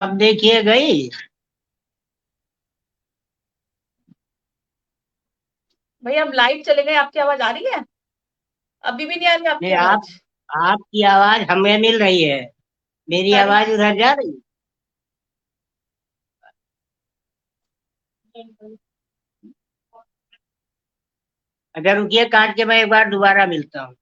अब देखिए गई। भैया हम लाइव चले गए, आपकी आवाज आ रही है? अभी भी नहीं आ रही आपकी नहीं, आप आवाज? आपकी आवाज हमें मिल रही है। मेरी अरे आवाज उधर जा रही है। अच्छा रुकिए, काट के मैं एक बार दोबारा मिलता हूँ।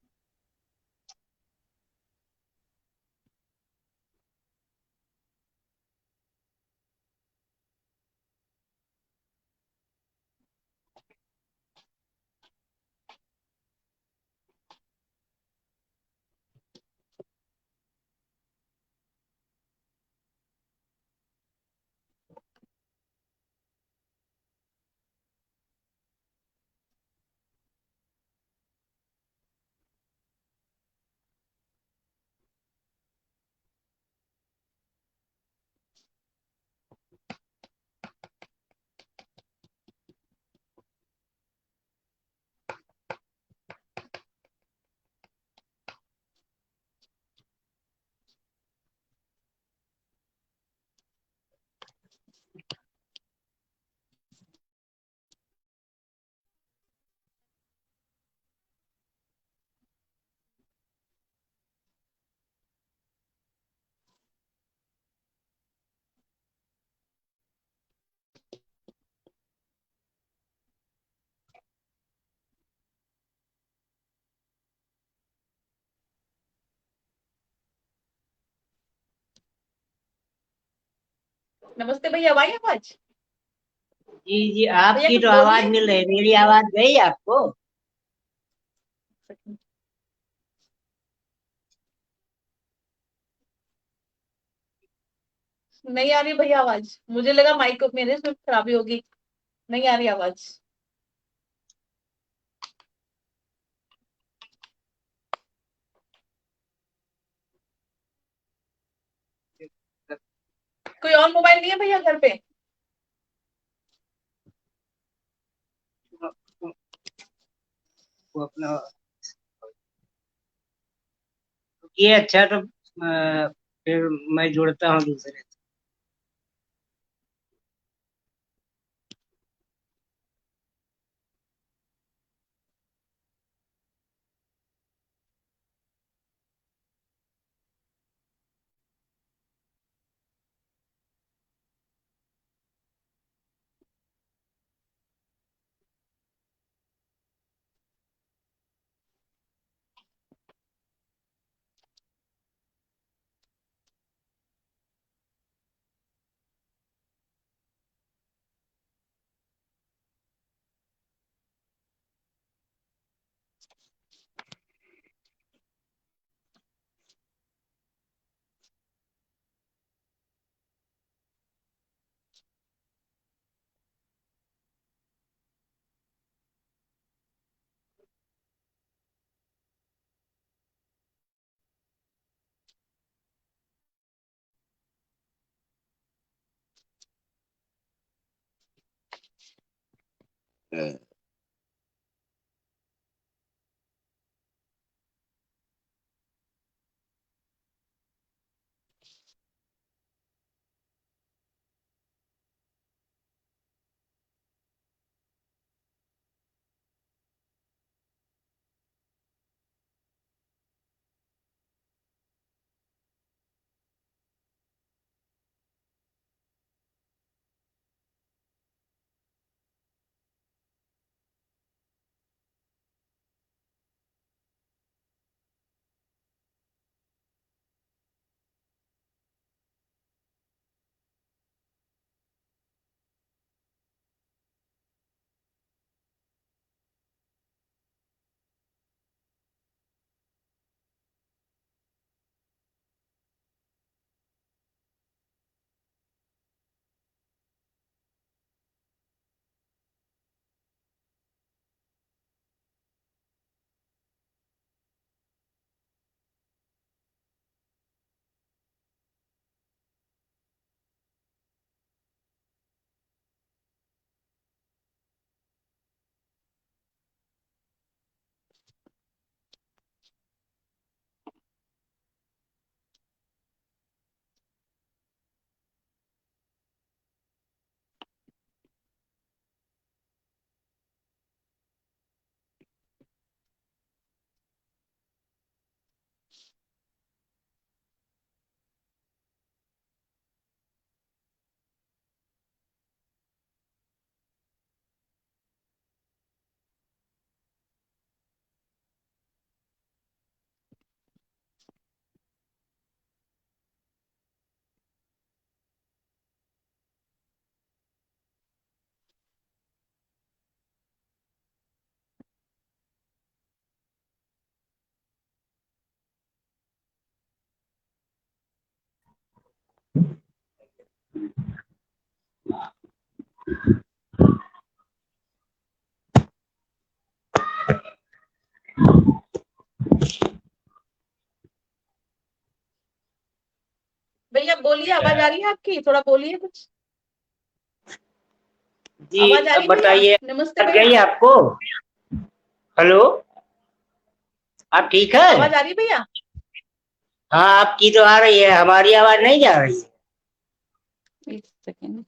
नमस्ते भैया, अब आई आवाज? जी जी, भैया आपकी कुछ तो आवाज बोलिए। मिल रही, मेरी आवाज गई आपको? नहीं आ रही भैया आवाज, मुझे लगा माइक मेरे से खराबी होगी। नहीं आ रही आवाज। कोई और मोबाइल नहीं है भैया घर पे? वो अपना ये अच्छा तो फिर मैं जुड़ता हूँ दूसरे। रही है आपकी? थोड़ा बोलिए कुछ। जी आवाज आ अब रही भैया? बताइए, नमस्ते लग भैया। गई आपको? हेलो, आप ठीक है? आवाज आ रही है भैया? हाँ, आपकी तो आ रही है, हमारी आवाज नहीं जा रही है। एक सेकेंड।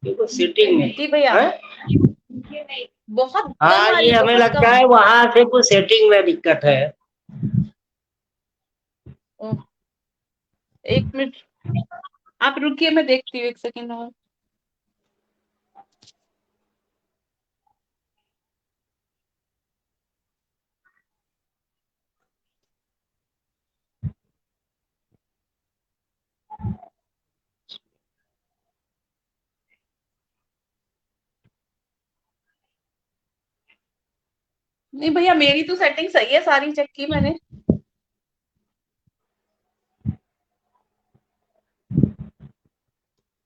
देखो सीटिंग में जी भैया, है। बहुत कम हाँ, आ रही ये है, हमें बहुत लगता कम। है वहां से कुछ सेटिंग में दिक्कत है। ओह, एक मिनट आप रुकिए, मैं देखती हूँ, एक सेकेंड और। नहीं भैया, मेरी तो सेटिंग सही है, सारी चेक की मैंने।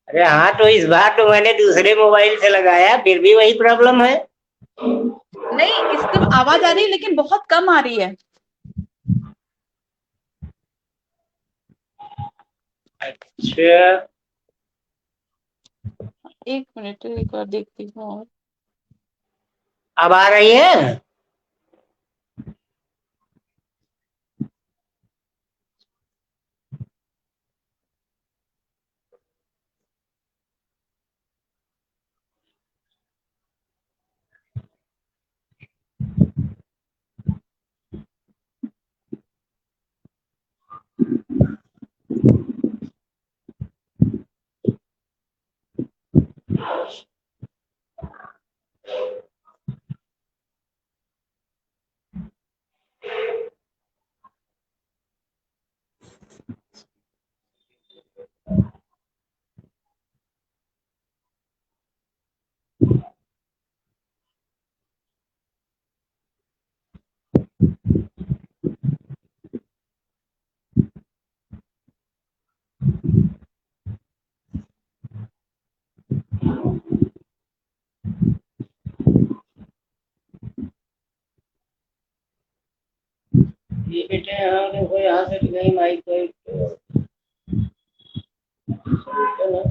अरे हाँ, तो इस बार तो मैंने दूसरे मोबाइल से लगाया, फिर भी वही प्रॉब्लम है। नहीं, इससे आवाज आ रही है लेकिन बहुत कम आ रही है। अच्छा, एक मिनट, एक बार देखती हूँ और। अब आ रही है? ये बेटे, हाँ देखो यहाँ से कहीं माइक वाइक तो ना।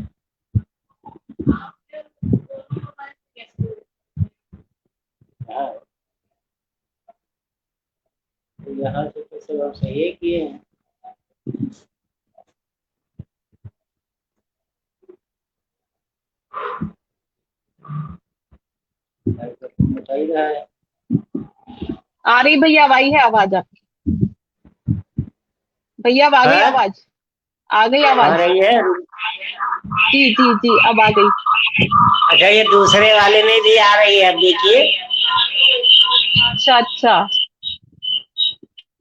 हाँ, तो यहाँ से तो सब हम सही किए हैं। माइक तो बता ही रहा है। आ रही भैया, अब आई है आवाज आपकी। भैया अब आ गई हाँ, आवाज। आ गई आ आवाज। रही है। जी जी जी, अब आ गई। अच्छा, ये दूसरे वाले में भी आ रही है, अब देखिए। अच्छा अच्छा,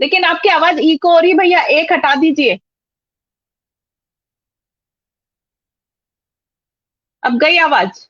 लेकिन आपकी आवाज इको हो रही है भैया, एक हटा दीजिए। अब गई आवाज?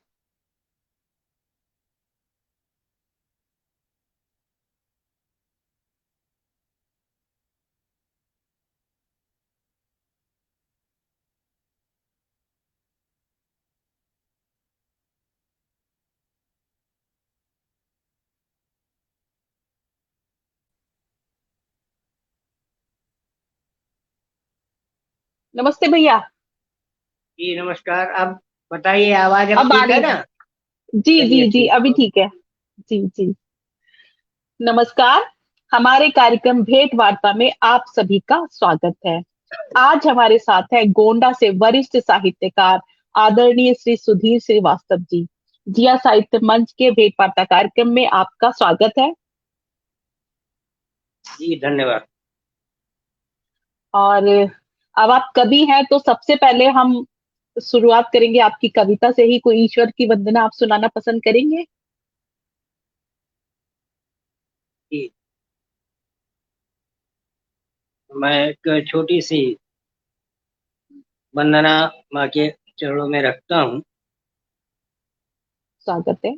नमस्ते भैया। जी नमस्कार, अब बताइए, आवाज अब अब आ ठीक है रही ना? है। जी जी चलिए जी, ठीक अभी है। ठीक है। जी जी, नमस्कार। हमारे कार्यक्रम भेंट वार्ता में आप सभी का स्वागत है। आज हमारे साथ है गोंडा से वरिष्ठ साहित्यकार आदरणीय श्री सुधीर श्रीवास्तव जी। जिया साहित्य मंच के भेंट वार्ता कार्यक्रम में आपका स्वागत है। जी धन्यवाद। और अब आप कवि हैं, तो सबसे पहले हम शुरुआत करेंगे आपकी कविता से ही। कोई ईश्वर की वंदना आप सुनाना पसंद करेंगे? जी, मैं एक छोटी सी वंदना माँ के चरणों में रखता हूँ। स्वागत है।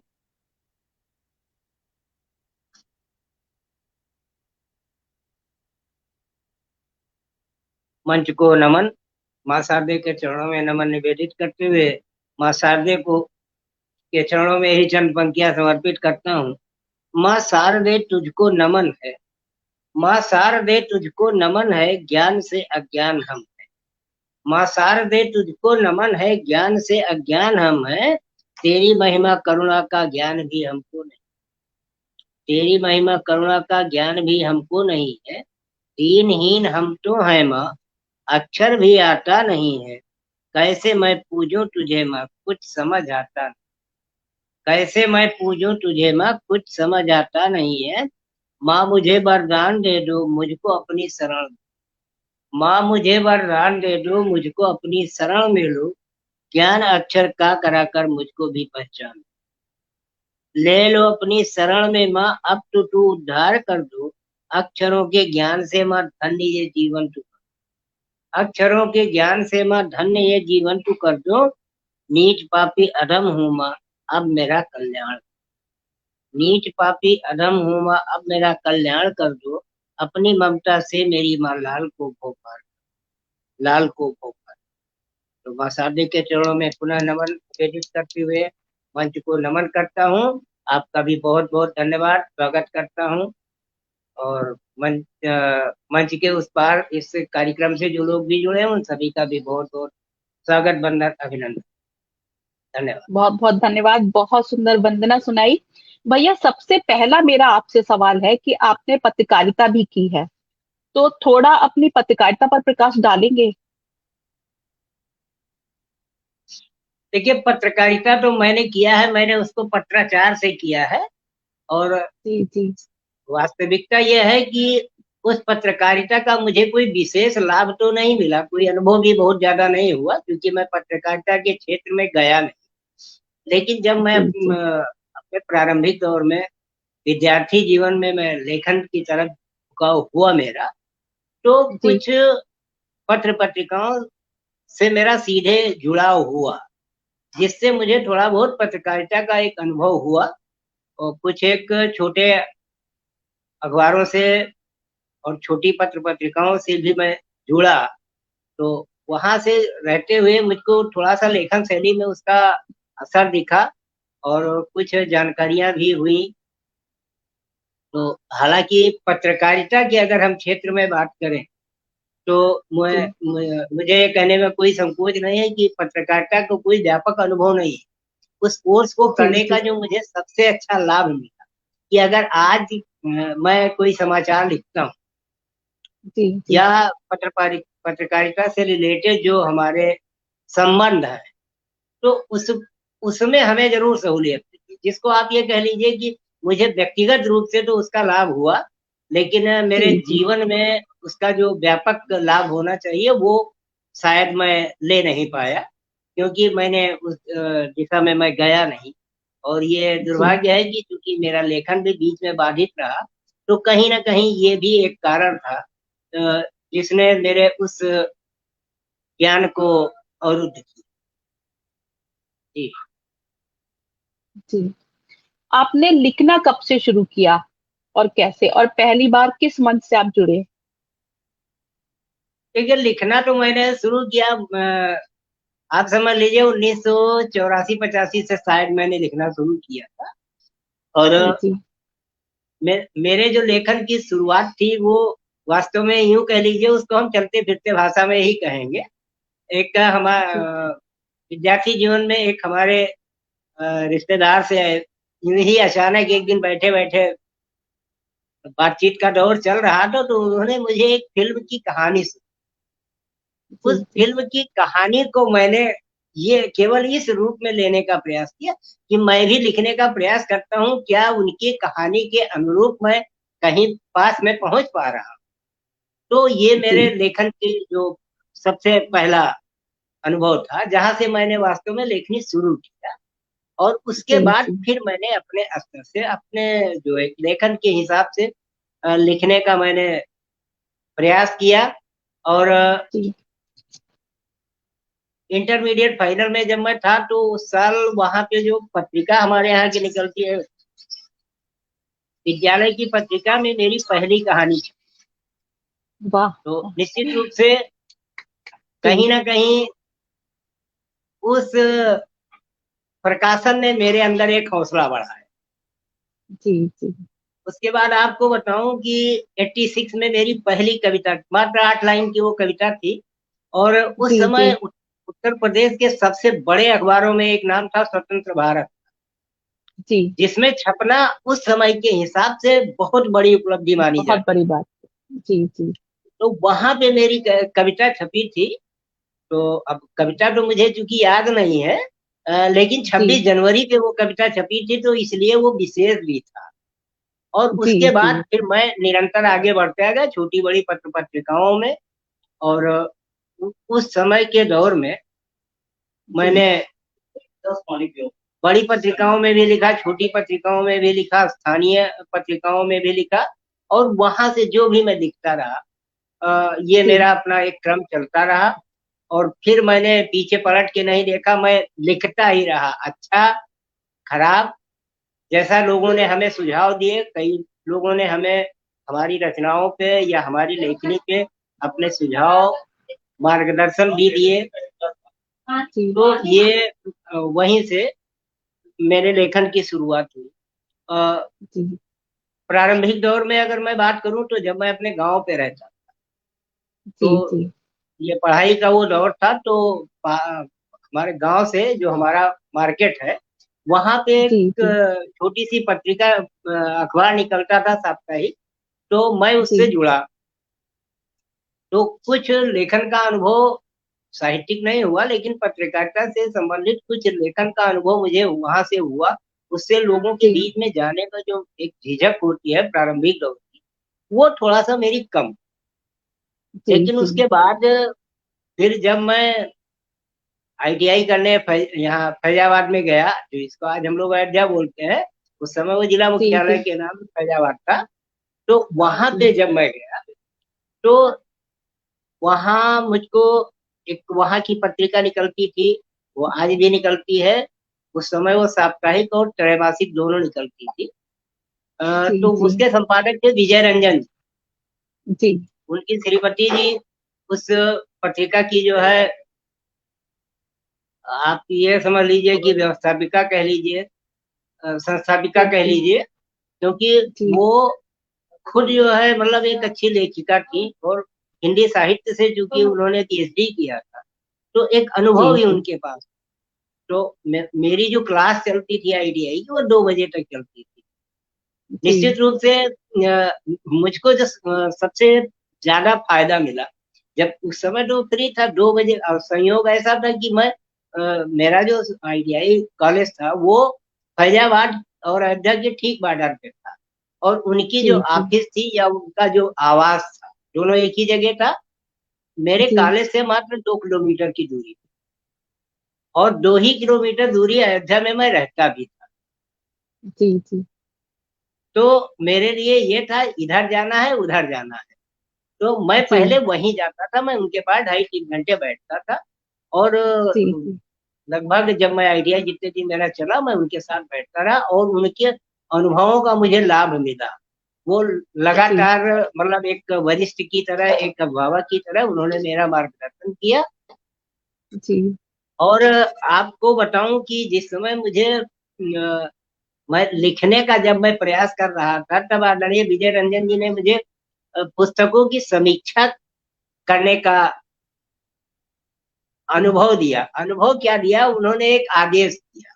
मंच को नमन। माँ शारदे के चरणों में नमन निवेदित करते हुए माँ शारदे को के चरणों में ही चंद पंक्तियां समर्पित करता हूँ। माँ शारदे तुझको नमन है। माँ शारदे तुझको नमन है, ज्ञान से अज्ञान हम। माँ शारदे तुझको नमन है, ज्ञान से अज्ञान हम हैं, तेरी महिमा करुणा का ज्ञान भी हमको नहीं। तेरी महिमा करुणा का ज्ञान भी हमको नहीं है, दीनहीन हम तो हैं माँ, अक्षर भी आता नहीं है। कैसे मैं पूजूं तुझे माँ, कुछ समझ आता नहीं। कैसे मैं पूजूं तुझे माँ, कुछ समझ आता नहीं है। माँ मुझे वरदान दे दो, मुझको अपनी शरण। माँ मुझे वरदान दे दो, मुझको अपनी शरण में लो। ज्ञान अक्षर का कराकर मुझको भी पहचान। ले लो अपनी शरण में माँ, अब तो तू उद्धार कर दो। अक्षरों के ज्ञान से माँ धन्य ये जीवन तू। अक्षरों के ज्ञान से माँ धन्य ये जीवन तू कर दो। नीच पापी अधम हूँ माँ, अब मेरा कल्याण। नीच पापी अधम हूँ माँ, अब मेरा कल्याण कर दो। अपनी ममता से मेरी माँ लाल को भोपाल। लाल को भोपाल। तो माँ शारदे के चरणों में पुनः नमन प्रेरित करते हुए मंच को नमन करता हूँ। आपका भी बहुत बहुत धन्यवाद, स्वागत करता हूँ। और मंच के उस पार इस कार्यक्रम से जो लोग भी जुड़े हैं उन सभी का भी बहुत बहुत स्वागत, वंदन, अभिनंदन। धन्यवाद। बहुत बहुत धन्यवाद, बहुत सुंदर वंदना सुनाई। भैया, सबसे पहला मेरा आपसे सवाल है कि आपने पत्रकारिता भी की है, तो थोड़ा अपनी पत्रकारिता पर प्रकाश डालेंगे? देखिए, पत्रकारिता तो मैंने किया है, मैंने उसको पत्राचार से किया है। और जी जी। वास्तविकता यह है कि उस पत्रकारिता का मुझे कोई विशेष लाभ तो नहीं मिला, कोई अनुभव भी बहुत ज्यादा नहीं हुआ, क्योंकि मैं पत्रकारिता के क्षेत्र में गया नहीं। लेकिन जब मैं जी जी। अपने प्रारंभिक दौर में विद्यार्थी जीवन में मैं लेखन की तरफ झुकाव हुआ मेरा, तो जी कुछ पत्र पत्रिकाओं से मेरा सीधे जुड़ाव हुआ, जिससे मुझे थोड़ा बहुत पत्रकारिता का एक अनुभव हुआ। और कुछ एक छोटे अखबारों से और छोटी पत्र पत्रिकाओं से भी मैं जुड़ा। तो वहां से रहते हुए मुझको थोड़ा सा लेखन शैली में उसका असर दिखा, और कुछ जानकारियां भी हुई। तो हालांकि पत्रकारिता की अगर हम क्षेत्र में बात करें, तो जी। मुझे ये कहने में कोई संकोच नहीं है कि पत्रकारिता को कोई व्यापक अनुभव नहीं है। उस कोर्स को जी करने का जी। जो मुझे सबसे अच्छा लाभ मिला, कि अगर आज मैं कोई समाचार लिखता हूँ, जी जी। या पत्रकारिता से रिलेटेड जो हमारे संबंध है, तो उसमें हमें जरूर सहूलियत मिली, जिसको आप ये कह लीजिए कि मुझे व्यक्तिगत रूप से तो उसका लाभ हुआ, लेकिन जी मेरे जी। जीवन में उसका जो व्यापक लाभ होना चाहिए वो शायद मैं ले नहीं पाया, क्योंकि मैंने उस दिशा में मैं गया नहीं। और ये जी दुर्भाग्य है कि चूंकि मेरा लेखन भी बीच में बाधित रहा, तो कहीं ना कहीं ये भी एक कारण था जिसने मेरे उस ज्ञान को अवरुद्ध किया। जी। जी। आपने लिखना कब से शुरू किया और कैसे, और पहली बार किस मंच से आप जुड़े? देखिए, लिखना तो मैंने शुरू किया, आप समझ लीजिए 1984-85 से शायद मैंने लिखना शुरू किया था। और जी जी। मेरे जो लेखन की शुरुआत थी वो वास्तव में यूं कह लीजिए, उसको हम चलते फिरते भाषा में ही कहेंगे। एक जी हमारा विद्यार्थी जीवन में एक हमारे रिश्तेदार से यूं ही अचानक एक दिन बैठे बैठे बातचीत का दौर चल रहा था, तो उन्होंने मुझे एक फिल्म की कहानी सुनाई। जी। उस जी फिल्म की कहानी को मैंने ये केवल इस रूप में लेने का प्रयास किया कि मैं भी लिखने का प्रयास करता हूँ, क्या उनकी कहानी के अनुरूप मैं कहीं पास में पहुंच पा रहा हूँ। तो ये मेरे जी। लेखन की जो सबसे पहला अनुभव था, जहां से मैंने वास्तव में लेखनी शुरू किया। और उसके जी बाद जी। फिर मैंने अपने स्तर से, अपने जो एक लेखन के हिसाब से लिखने का मैंने प्रयास किया। और जी इंटरमीडिएट फाइनल में जब मैं था, तो उस साल वहां पे जो पत्रिका हमारे यहाँ की निकलती है, विद्यालय की पत्रिका में मेरी पहली कहानी थी। वाह। तो निश्चित रूप से जी कहीं ना कहीं उस प्रकाशन ने मेरे अंदर एक हौसला बढ़ाया। जी। जी उसके बाद आपको बताऊं कि 86 में मेरी पहली कविता, मात्र 8 लाइन की वो कविता थी। और उस जी समय जी उत्तर प्रदेश के सबसे बड़े अखबारों में एक नाम था स्वतंत्र भारत, जी। जिसमें छपना उस समय के हिसाब से बहुत बड़ी उपलब्धि मानी बहुत जाती। बड़ी बात। जी जी तो वहां पे मेरी कविता छपी थी। तो अब कविता तो मुझे चूंकि याद नहीं है, लेकिन जी 26 जनवरी पे वो कविता छपी थी, तो इसलिए वो विशेष भी था। और जी उसके जी बाद फिर मैं निरंतर आगे बढ़ता गया छोटी बड़ी पत्र पत्रिकाओं में। और उस समय के दौर में जी मैंने बड़ी पत्रिकाओं में भी लिखा, छोटी पत्रिकाओं में भी लिखा, स्थानीय पत्रिकाओं में भी लिखा। और वहां से जो भी मैं लिखता रहा, ये जी मेरा अपना एक क्रम चलता रहा। और फिर मैंने पीछे पलट के नहीं देखा, मैं लिखता ही रहा, अच्छा खराब, जैसा लोगों ने हमें सुझाव दिए। कई लोगों ने हमें हमारी रचनाओं पे या हमारी लेखनी पे अपने सुझाव, मार्गदर्शन भी दिए। जी तो ये वहीं से मेरे लेखन की शुरुआत हुई। अ, जी प्रारंभिक दौर में अगर मैं बात करूं, तो जब मैं अपने गांव पे रहता, जी तो जी ये पढ़ाई का वो दौर था। तो हमारे गांव से जो हमारा मार्केट है, वहां पे जी एक जी छोटी सी पत्रिका, अखबार निकलता था साप्ताहिक। तो मैं उससे जी जुड़ा। तो कुछ लेखन का अनुभव साहित्यिक नहीं हुआ, लेकिन पत्रकारिता से संबंधित कुछ लेखन का अनुभव मुझे वहां से हुआ। उससे लोगों के जी बीच में जाने का जो एक झिझक होती है प्रारंभिक दौर की, वो थोड़ा सा मेरी कम। जी लेकिन जी उसके बाद फिर जब मैं आईटीआई करने यहाँ फैजाबाद में गया, जो इसको आज हम लोग अयोध्या बोलते हैं, उस समय वो जिला जी मुख्यालय जी के नाम फैजाबाद था। तो वहां जी पे जब मैं गया, तो वहां मुझको एक वहां की पत्रिका निकलती थी, वो आज भी निकलती है। उस समय वो साप्ताहिक और त्रैमासिक दोनों निकलती थी। जी तो जी उसके संपादक थे विजय रंजन जी। जी उनकी श्रीमती जी उस पत्रिका की जो है, आप ये समझ लीजिए कि व्यवस्थापिका कह लीजिए, संस्थापिका जी कह जी लीजिए। क्योंकि जी वो खुद जो है मतलब एक अच्छी लेखिका थी, और हिंदी साहित्य से चूंकि उन्होंने पीएचडी किया था, तो एक जी अनुभव ही जी उनके पास। तो मेरी जो क्लास चलती थी आईटीआई की, वो 2 बजे तक चलती थी। जी निश्चित रूप से मुझको जो सबसे ज्यादा फायदा मिला, जब उस समय तो फ्री था 2 बजे। और संयोग ऐसा था कि मैं मेरा जो आईटीआई कॉलेज था, वो फैजाबाद और अयोध्या के ठीक बॉर्डर पे था। और उनकी जो जी जी ऑफिस थी या उनका जो आवास था, दोनों एक ही जगह था। मेरे जी कॉलेज से मात्र 2 किलोमीटर की दूरी, और 2 ही किलोमीटर दूरी अयोध्या में मैं रहता भी था। जी जी तो मेरे लिए ये था, इधर जाना है उधर जाना है, तो मैं जी पहले वहीं जाता था। मैं उनके पास 2.5 3 घंटे बैठता था। और जी जी लगभग जब मैं आइडिया जितने दिन मेरा चला, मैं उनके साथ बैठता रहा, और उनके अनुभवों का मुझे लाभ मिला। वो जी लगातार मतलब एक वरिष्ठ की तरह, एक अभिभावक की तरह उन्होंने मेरा मार्गदर्शन किया। जी और आपको बताऊं कि जिस समय मुझे मैं लिखने का जब मैं प्रयास कर रहा था, तब आदरणीय विजय रंजन जी ने मुझे पुस्तकों की समीक्षा करने का अनुभव दिया। अनुभव क्या दिया, उन्होंने एक आदेश दिया।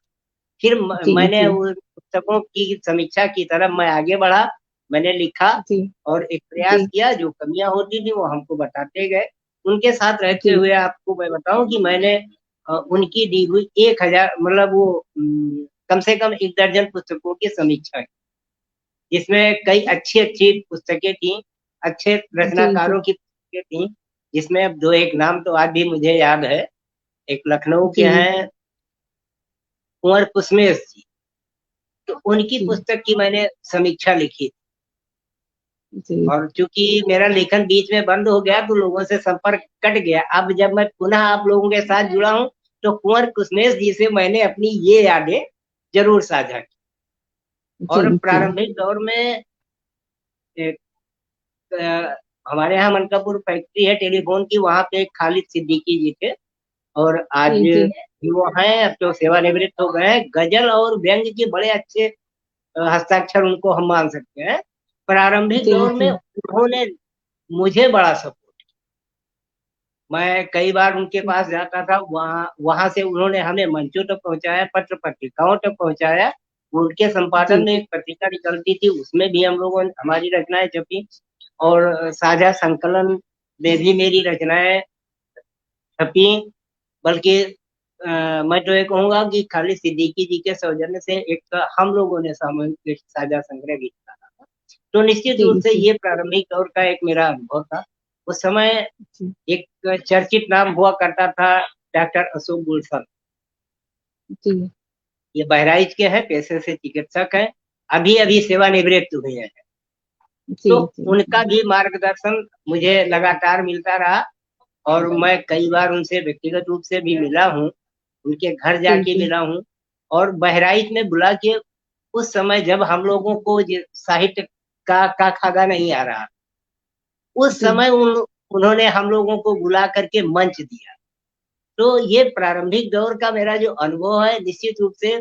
फिर जी मैंने जी उन पुस्तकों की समीक्षा की तरफ मैं आगे बढ़ा। मैंने लिखा जी और एक प्रयास जी किया, जो कमियां होती थी वो हमको बताते गए। उनके साथ रहते जी हुए आपको मैं बताऊं कि मैंने उनकी दी हुई 1,000 मतलब वो कम से कम 1 दर्जन पुस्तकों की समीक्षा की, जिसमें कई अच्छी अच्छी पुस्तकें थी, अच्छे जी जी रचनाकारों की पुस्तकें थी। जिसमें अब दो एक नाम तो आज भी मुझे याद है। एक लखनऊ के जी हैं, कुंवर पुष्मेश जी। तो उनकी जी पुस्तक की मैंने समीक्षा लिखी। जी और चूंकि मेरा लेखन बीच में बंद हो गया, तो लोगों से संपर्क कट गया। अब जब मैं पुनः आप लोगों के साथ जुड़ा हूं, तो कुंवर कुशमेश जी से मैंने अपनी ये यादें जरूर साझा की। जी और जी प्रारंभिक दौर में एक, हमारे यहाँ मनकापुर फैक्ट्री है टेलीफोन की, वहां पे एक खालिद सिद्दीकी जी थे। और आज जी जी भी वो हैं, अब तो सेवानिवृत्त हो गए हैं। गजल और व्यंग्य के बड़े अच्छे हस्ताक्षर उनको हम मान सकते हैं। प्रारंभिक जी दौर में जी उन्होंने मुझे बड़ा सपोर्ट, मैं कई बार उनके पास जाता था, वहां वहां से उन्होंने हमें मंचों तक पहुंचाया, पत्र पत्रिकाओं तक पहुंचाया। उनके संपादन जी में एक पत्रिका निकलती थी, उसमें भी हम लोगों ने हमारी रचनाएं छपी। और साझा संकलन में भी मेरी रचनाएं छपी। बल्कि मैं तो ये कहूंगा कि खालिद सिद्दीकी जी के सौजन्य से एक हम लोगों ने सामूहिक साझा संग्रह भी निकाला था। तो निश्चित जी रूप से जी ये प्रारंभिक दौर का एक मेरा अनुभव था। उस समय जी एक चर्चित नाम हुआ करता था, डॉक्टर अशोक गुलशन। जी ये बहराइच के हैं, पेशे से चिकित्सक हैं, अभी अभी सेवानिवृत्त हुए हैं। जी तो जी उनका भी मार्गदर्शन मुझे लगातार मिलता रहा। और मैं कई बार उनसे व्यक्तिगत रूप से भी मिला हूँ, उनके घर जी जाके जी मिला हूँ। और बहराइच में बुला के, उस समय जब हम लोगों को साहित्य का खागा नहीं आ रहा, उस जी समय उन्होंने हम लोगों को बुला करके मंच दिया। तो ये प्रारंभिक दौर का मेरा जो अनुभव है, निश्चित रूप से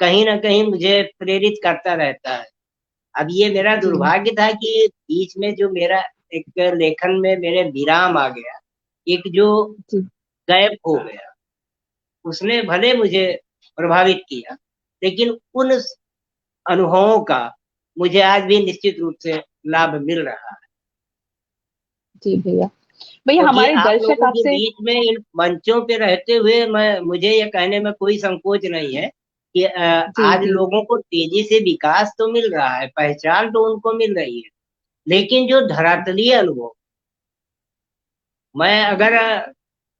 कहीं ना कहीं मुझे प्रेरित करता रहता है। अब ये मेरा जी दुर्भाग्य था कि बीच में जो मेरा एक लेखन में मेरे विराम आ गया, एक जो जी गैप हो गया, उसने भले मुझे प्रभावित किया, लेकिन उन अनुभवों का मुझे आज भी निश्चित रूप से लाभ मिल रहा है। जी भैया। भैया क्योंकि हमारे आप दर्शक लोगों के आपसे बीच में इन मंचों पे रहते हुए मैं मुझे ये कहने में कोई संकोच नहीं है कि जी आज जी लोगों को तेजी से विकास तो मिल रहा है, पहचान तो उनको मिल रही है, लेकिन जो धरातलीय अनुभव, मैं अगर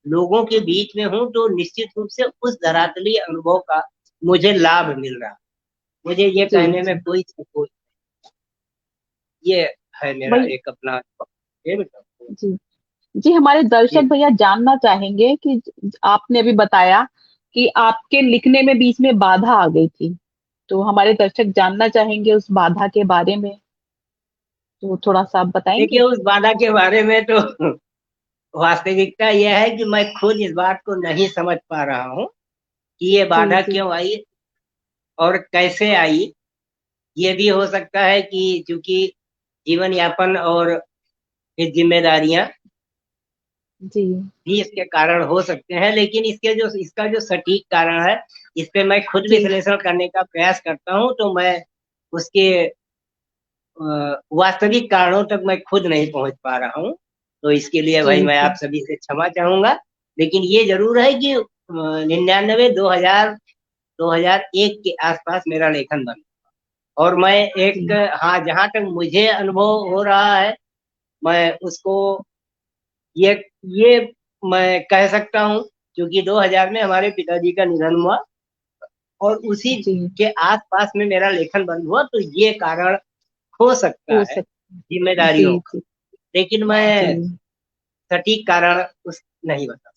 लोगों के बीच में हूं तो निश्चित रूप से उस धरातलीय अनुभव का मुझे लाभ मिल रहा है। मुझे ये जी कहने में जी कोई संकोच, ये है मेरा भैया एक अपना अनुभव। ये बताओ। जी जी हमारे दर्शक जी भैया जानना चाहेंगे कि आपने अभी बताया कि आपके लिखने में बीच में बाधा आ गई थी, तो हमारे दर्शक जानना चाहेंगे उस बाधा के बारे में, तो थोड़ा सा आप देखिए, बताएंगे। उस बाधा के बारे में तो वास्तविकता यह है कि मैं खुद इस बात को नहीं समझ पा रहा हूँ कि ये जी बाधा जी क्यों आई और कैसे आई। ये भी हो सकता है कि चूंकि जीवन यापन और फिर जिम्मेदारियां जी भी इसके कारण हो सकते हैं, लेकिन इसका जो सटीक कारण है, इस पे मैं खुद जी विश्लेषण करने का प्रयास करता हूँ, तो मैं उसके वास्तविक कारणों तक मैं खुद नहीं पहुंच पा रहा हूँ। तो इसके लिए जी भाई मैं जी आप सभी से क्षमा चाहूंगा। लेकिन ये जरूर है कि 99, 2000, 2001 के आसपास मेरा लेखन बना। और मैं एक, जी हाँ, जहाँ तक मुझे अनुभव हो रहा है, मैं उसको ये ये मैं कह सकता हूँ, क्योंकि 2000 में हमारे पिताजी का निधन हुआ और उसी जी के आसपास में मेरा लेखन बंद हुआ, तो ये कारण हो सकता हो है सकता। जी जिम्मेदारियों का। जी लेकिन जी मैं सटीक कारण उस नहीं बता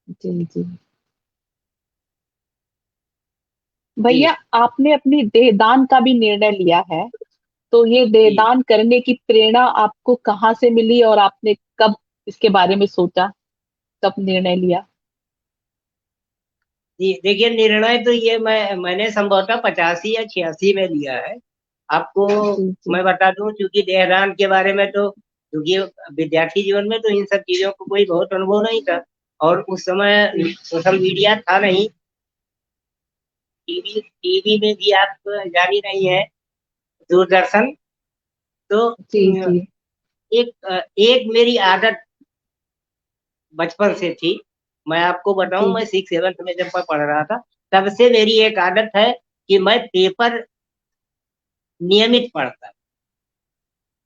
जी जी सकता। भैया आपने अपनी देहदान का भी निर्णय लिया है, तो ये जी देहदान करने की प्रेरणा आपको कहाँ से मिली और आपने कब इसके बारे में सोचा, कब निर्णय लिया। जी, देखिए, निर्णय तो ये मैंने संभवतः 85 या 86 में लिया है। आपको जी जी मैं बता दूं, क्योंकि देहदान के बारे में तो, क्योंकि विद्यार्थी जीवन में तो इन सब चीजों को कोई बहुत अनुभव नहीं था। और उस समय सोशल मीडिया था नहीं, टीवी टीवी में भी आप जान ही रही हैं, दूरदर्शन। तो जी जी एक मेरी आदत बचपन से थी। मैं आपको बताऊं, जी मैं 6 7 में जब मैं पढ़ रहा था, तब से मेरी एक आदत है कि मैं पेपर नियमित पढ़ता।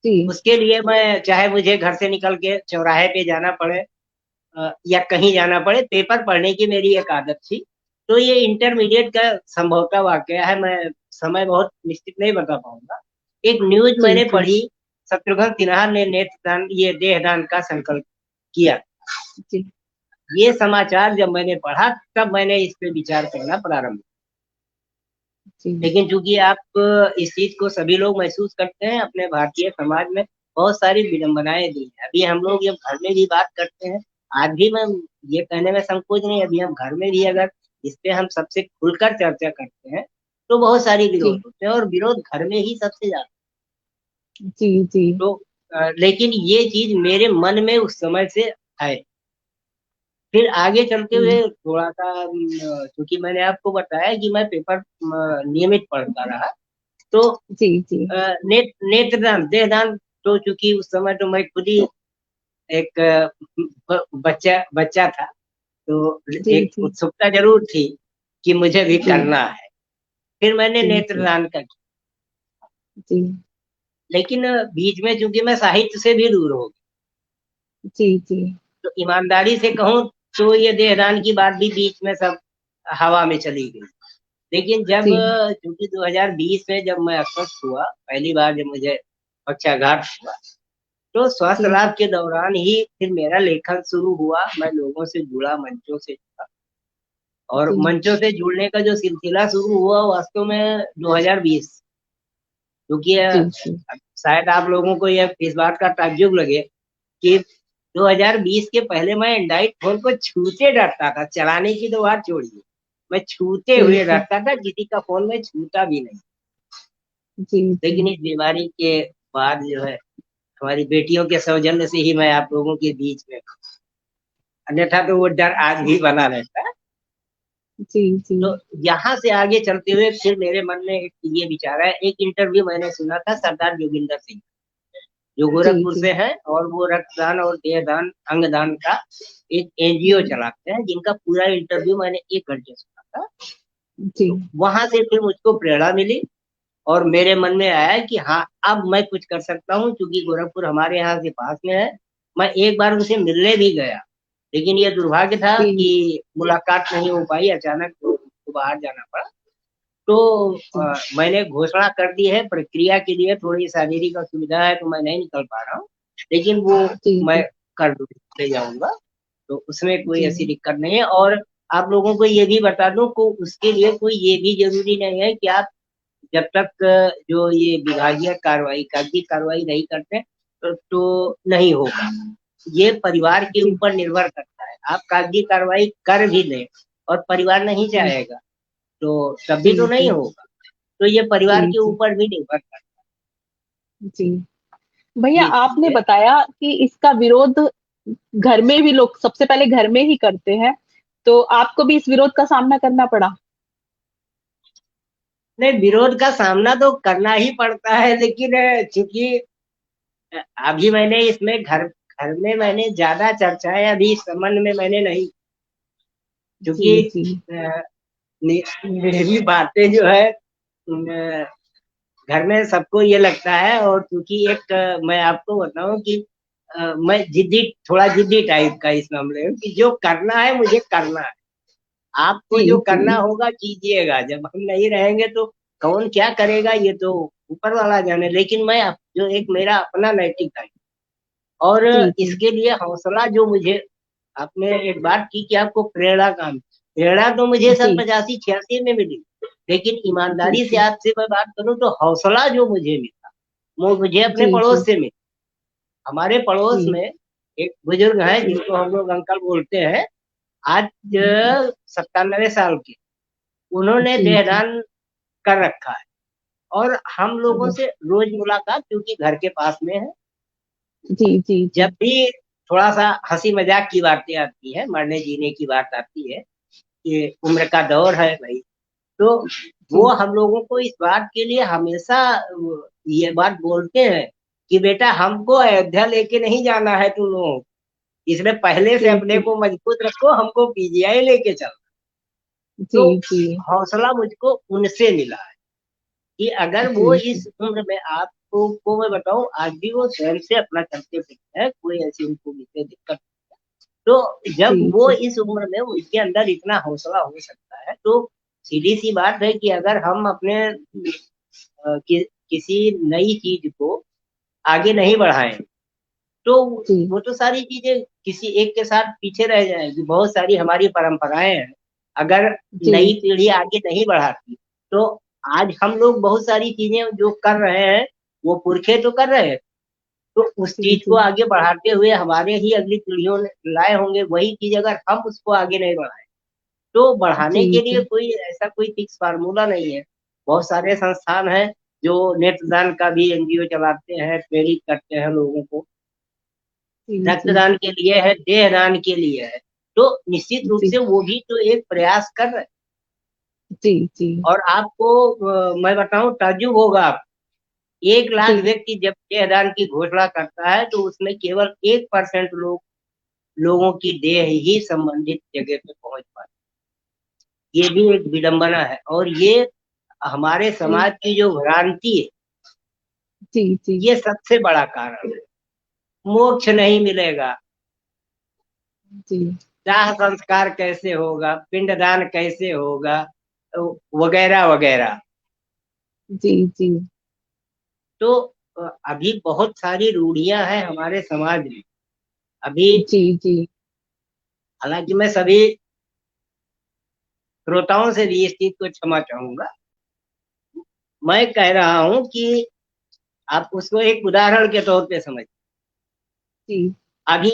जी उसके लिए मैं, चाहे मुझे घर से निकल के चौराहे पे जाना पड़े या कहीं जाना पड़े, पेपर पढ़ने की मेरी एक आदत थी। तो ये इंटरमीडिएट का संभवतः वाकया है, मैं समय बहुत निश्चित नहीं बता पाऊंगा। एक न्यूज जी मैंने जी पढ़ी, शत्रुघ्न सिन्हा ने नेत्रदान, ये देहदान का संकल्प किया। जी ये समाचार जब मैंने पढ़ा, तब मैंने इस पे विचार करना प्रारंभ किया। जी लेकिन चूंकि आप इस चीज को सभी लोग महसूस करते हैं, अपने भारतीय समाज में बहुत सारी विडंबनाएं दी हैं। अभी हम लोग जब घर में भी बात करते हैं, आज भी मैं ये कहने में संकोच नहीं, अभी हम घर में भी अगर इस पे हम सबसे खुलकर चर्चा करते हैं, तो बहुत सारी विरोध जी होते हैं, और विरोध घर में ही सबसे ज्यादा। जी जी तो लेकिन ये चीज मेरे मन में उस समय से है। फिर आगे चलते जी हुए थोड़ा सा क्योंकि मैंने आपको बताया कि मैं पेपर नियमित पढ़ता रहा, तो जी जी नेत्रदान देहदान, तो चूंकि उस समय तो मैं खुद ही एक बच्चा बच्चा था, तो जी एक जी उत्सुकता जरूर थी कि मुझे भी जी करना है। फिर मैंने जी जी नेत्रदान का किया। जी लेकिन बीच में चूंकि मैं साहित्य से भी दूर हो गया, जी जी तो ईमानदारी से कहूँ तो ये देहदान की बात भी बीच में सब हवा में चली गई। लेकिन जब जी चूंकि 2020 में जब मैं अस्वस्थ हुआ पहली बार, जब मुझे पक्षाघात हुआ, तो स्वास्थ्य जी लाभ के दौरान ही फिर मेरा लेखन शुरू हुआ। मैं लोगों से जुड़ा, मंचों से जुड़ा, और जी मंचों से जुड़ने का जो सिलसिला शुरू हुआ वास्तव में 2020, क्योंकि जी जी शायद आप लोगों को यह इस बात का ताज्जुब लगे कि 2020 के पहले मैं एंड्रॉइड फोन को छूते डरता था, चलाने की तो बात छोड़िए, मैं छूते जी हुए जी डरता था, किसी का फोन में छूता भी नहीं। जी जी लेकिन इस बीमारी के बाद जो है, हमारी बेटियों के सौजन्य से ही मैं आप लोगों के बीच में हूं। अन्यथा तो वो डर आज भी बना रहता है। जी जी तो यहाँ से आगे चलते हुए फिर मेरे मन में एक ये विचार है। एक इंटरव्यू मैंने सुना था सरदार जोगिंदर सिंह, जो जी गोरखपुर जी से है, और वो रक्तदान और देहदान अंगदान का एक एनजीओ चलाते हैं, जिनका पूरा इंटरव्यू मैंने 1 घंटे सुना था। जी तो वहां से फिर मुझको प्रेरणा मिली, और मेरे मन में आया कि हाँ, अब मैं कुछ कर सकता हूँ, क्योंकि गोरखपुर हमारे यहाँ से पास में है। मैं एक बार उनसे मिलने भी गया, लेकिन ये दुर्भाग्य था जी कि मुलाकात नहीं हो पाई, अचानक तो बाहर जाना पड़ा। तो जी मैंने घोषणा कर दी है, प्रक्रिया के लिए थोड़ी शारीरिक असुविधा है तो मैं नहीं निकल पा रहा हूँ, लेकिन वो जी मैं जी कर ले जाऊंगा, तो उसमें कोई जी ऐसी दिक्कत नहीं है। और आप लोगों को ये भी बता दूं को उसके लिए कोई ये भी जरूरी नहीं है कि आप जब तक जो ये विभागीय कार्रवाई, कागजी कार्रवाई नहीं करते तो नहीं होगा। ये परिवार के जी ऊपर निर्भर करता है। आप कागजी कार्रवाई कर भी लें और परिवार नहीं जी चाहेगा, तो तब भी जी तो नहीं जी होगा। तो ये जी परिवार के जी ऊपर भी निर्भर करता जी भैया, है। ये चीज आपने है। बताया कि इसका विरोध घर में भी लोग सबसे पहले घर में ही करते हैं, तो आपको भी इस विरोध का सामना करना पड़ा? नहीं, विरोध का सामना तो करना ही पड़ता है, लेकिन चूंकि अभी मैंने इसमें घर घर में मैंने ज्यादा चर्चाएं अभी इस संबंध में मैंने नहीं, जी क्योंकि जी मेरी बातें जो है घर में सबको ये लगता है। और क्योंकि एक मैं आपको बताऊं कि मैं जिद्दी, थोड़ा जिद्दी टाइप का इस मामले में, कि जो करना है मुझे करना है। आपको जी जो जी करना होगा कीजिएगा, जब हम नहीं रहेंगे तो कौन क्या करेगा ये तो ऊपर वाला जाने। लेकिन मैं जो एक मेरा अपना नैतिक है, और जी जी इसके लिए हौसला जो मुझे, आपने एक बात की कि आपको प्रेरणा काम, प्रेरणा तो मुझे सन जी 85-86 में मिली, लेकिन जी ईमानदारी से जी आपसे मैं बात करूं तो हौसला जो मुझे मिला वो मुझे अपने जी जी पड़ोस से मिला। हमारे पड़ोस जी में एक बुजुर्ग है जिनको हम लोग अंकल बोलते हैं, आज 97 साल के, उन्होंने जी जी देहदान कर रखा है। और हम लोगों जी से रोज मुलाकात, क्योंकि घर के पास में है, जी जी जी जब भी थोड़ा सा हंसी मजाक की बातें आती है, मरने जीने की बात आती है, ये उम्र का दौर है भाई, तो वो जी हम लोगों को इस बात के लिए हमेशा ये बात बोलते हैं कि बेटा, हमको अयोध्या लेके नहीं जाना है तुम लोगों को, इसलिए पहले से जी अपने को मजबूत रखो, हमको पीजीआई लेके चलो। जी तो जी हौसला मुझको उनसे मिला है कि अगर वो जी इस उम्र में, आपको को मैं बताऊं, आज भी वो स्वयं से अपना चलते फिरते हैं, कोई ऐसी उनको विशेष दिक्कत। तो जी जब वो जी इस उम्र में उनके अंदर इतना हौसला हो सकता है, तो सीधी सी बात है कि अगर हम अपने किसी नई चीज को आगे नहीं बढ़ाएं, तो जी वो तो सारी चीजें किसी एक के साथ पीछे रह जाएंगी। बहुत सारी हमारी परंपराएं हैं, अगर जी नई पीढ़ी आगे नहीं बढ़ाती, तो आज हम लोग बहुत सारी चीजें जो कर रहे हैं वो पुरखे तो कर रहे हैं, तो उस जी चीज को जी आगे बढ़ाते हुए हमारे ही अगली पीढ़ियों ने लाए होंगे वही चीज, अगर हम उसको आगे नहीं बढ़ाएं, तो बढ़ाने जी के लिए जी कोई ऐसा कोई फिक्स फार्मूला नहीं है। बहुत सारे संस्थान हैं जो नेत्रदान का भी एनजीओ चलाते हैं, प्रेरित करते हैं लोगों को। जी जी रक्तदान के लिए है, देहदान के लिए है, तो निश्चित रूप जी से वो भी तो एक प्रयास कर रहे हैं। जी जी और आपको मैं बताऊं, ताज्जुब होगा आप, 1 लाख जी व्यक्ति जब देहदान की घोषणा करता है तो उसमें केवल 1% लोगों की देह ही संबंधित जगह पे पहुंच पाती। ये भी एक विडंबना है, और ये हमारे जी समाज की जो भ्रांति है, जी जी ये सबसे बड़ा कारण है। मोक्ष नहीं मिलेगा, जी दाह संस्कार कैसे होगा, पिंडदान कैसे होगा, वगैरह वगैरह। जी जी तो अभी बहुत सारी रूढ़ियां हैं हमारे समाज में अभी। जी जी हालांकि मैं सभी श्रोताओं से भी इस चीज को क्षमा चाहूंगा। मैं कह रहा हूं कि आप उसको एक उदाहरण के तौर पे समझ। जी अभी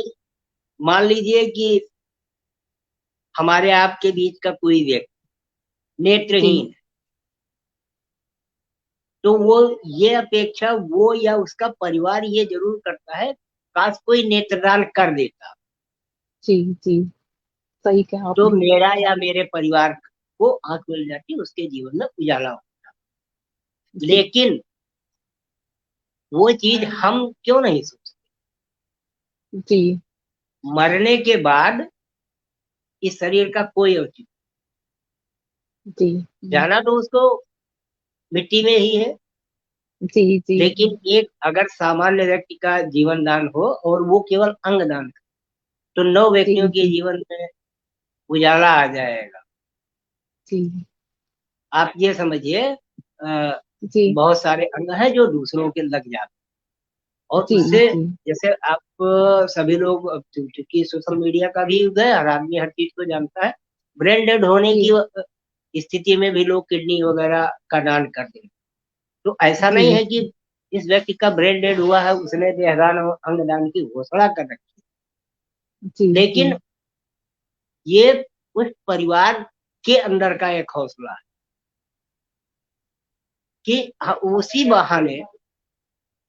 मान लीजिए कि हमारे आपके बीच का कोई व्यक्ति नेत्रहीन जी है, तो वो ये अपेक्षा वो या उसका परिवार ये जरूर करता है, काश कोई नेत्रदान कर देता जी जी सही कहा तो आपने। मेरा या मेरे परिवार को आंख मिल जाती, उसके जीवन में उजाला हो। जी लेकिन वो चीज हम क्यों नहीं सोचते? जी मरने के बाद इस शरीर का कोई औचित्य, जी जाना तो उसको मिट्टी में ही है। जी जी लेकिन एक अगर सामान्य व्यक्ति का जीवन दान हो और वो केवल अंग दान करे, तो 9 व्यक्तियों जी के जी जीवन में उजाला आ जाएगा। जी आप ये समझिए, जी बहुत सारे अंग हैं जो दूसरों के लग जाते हैं, और जी उससे, जी जैसे आप सभी लोग, अब क्योंकि सोशल मीडिया का भी युग है, हर आदमी हर चीज को जानता है, ब्रेन डेड होने की जी स्थिति में भी लोग किडनी वगैरह का दान कर देंगे। तो ऐसा नहीं जी है कि जिस व्यक्ति का ब्रेन डेड हुआ है उसने देहदान और अंगदान की घोषणा कर रखी जी है। जी लेकिन ये उस परिवार के अंदर का एक हौसला है कि उसी बहाने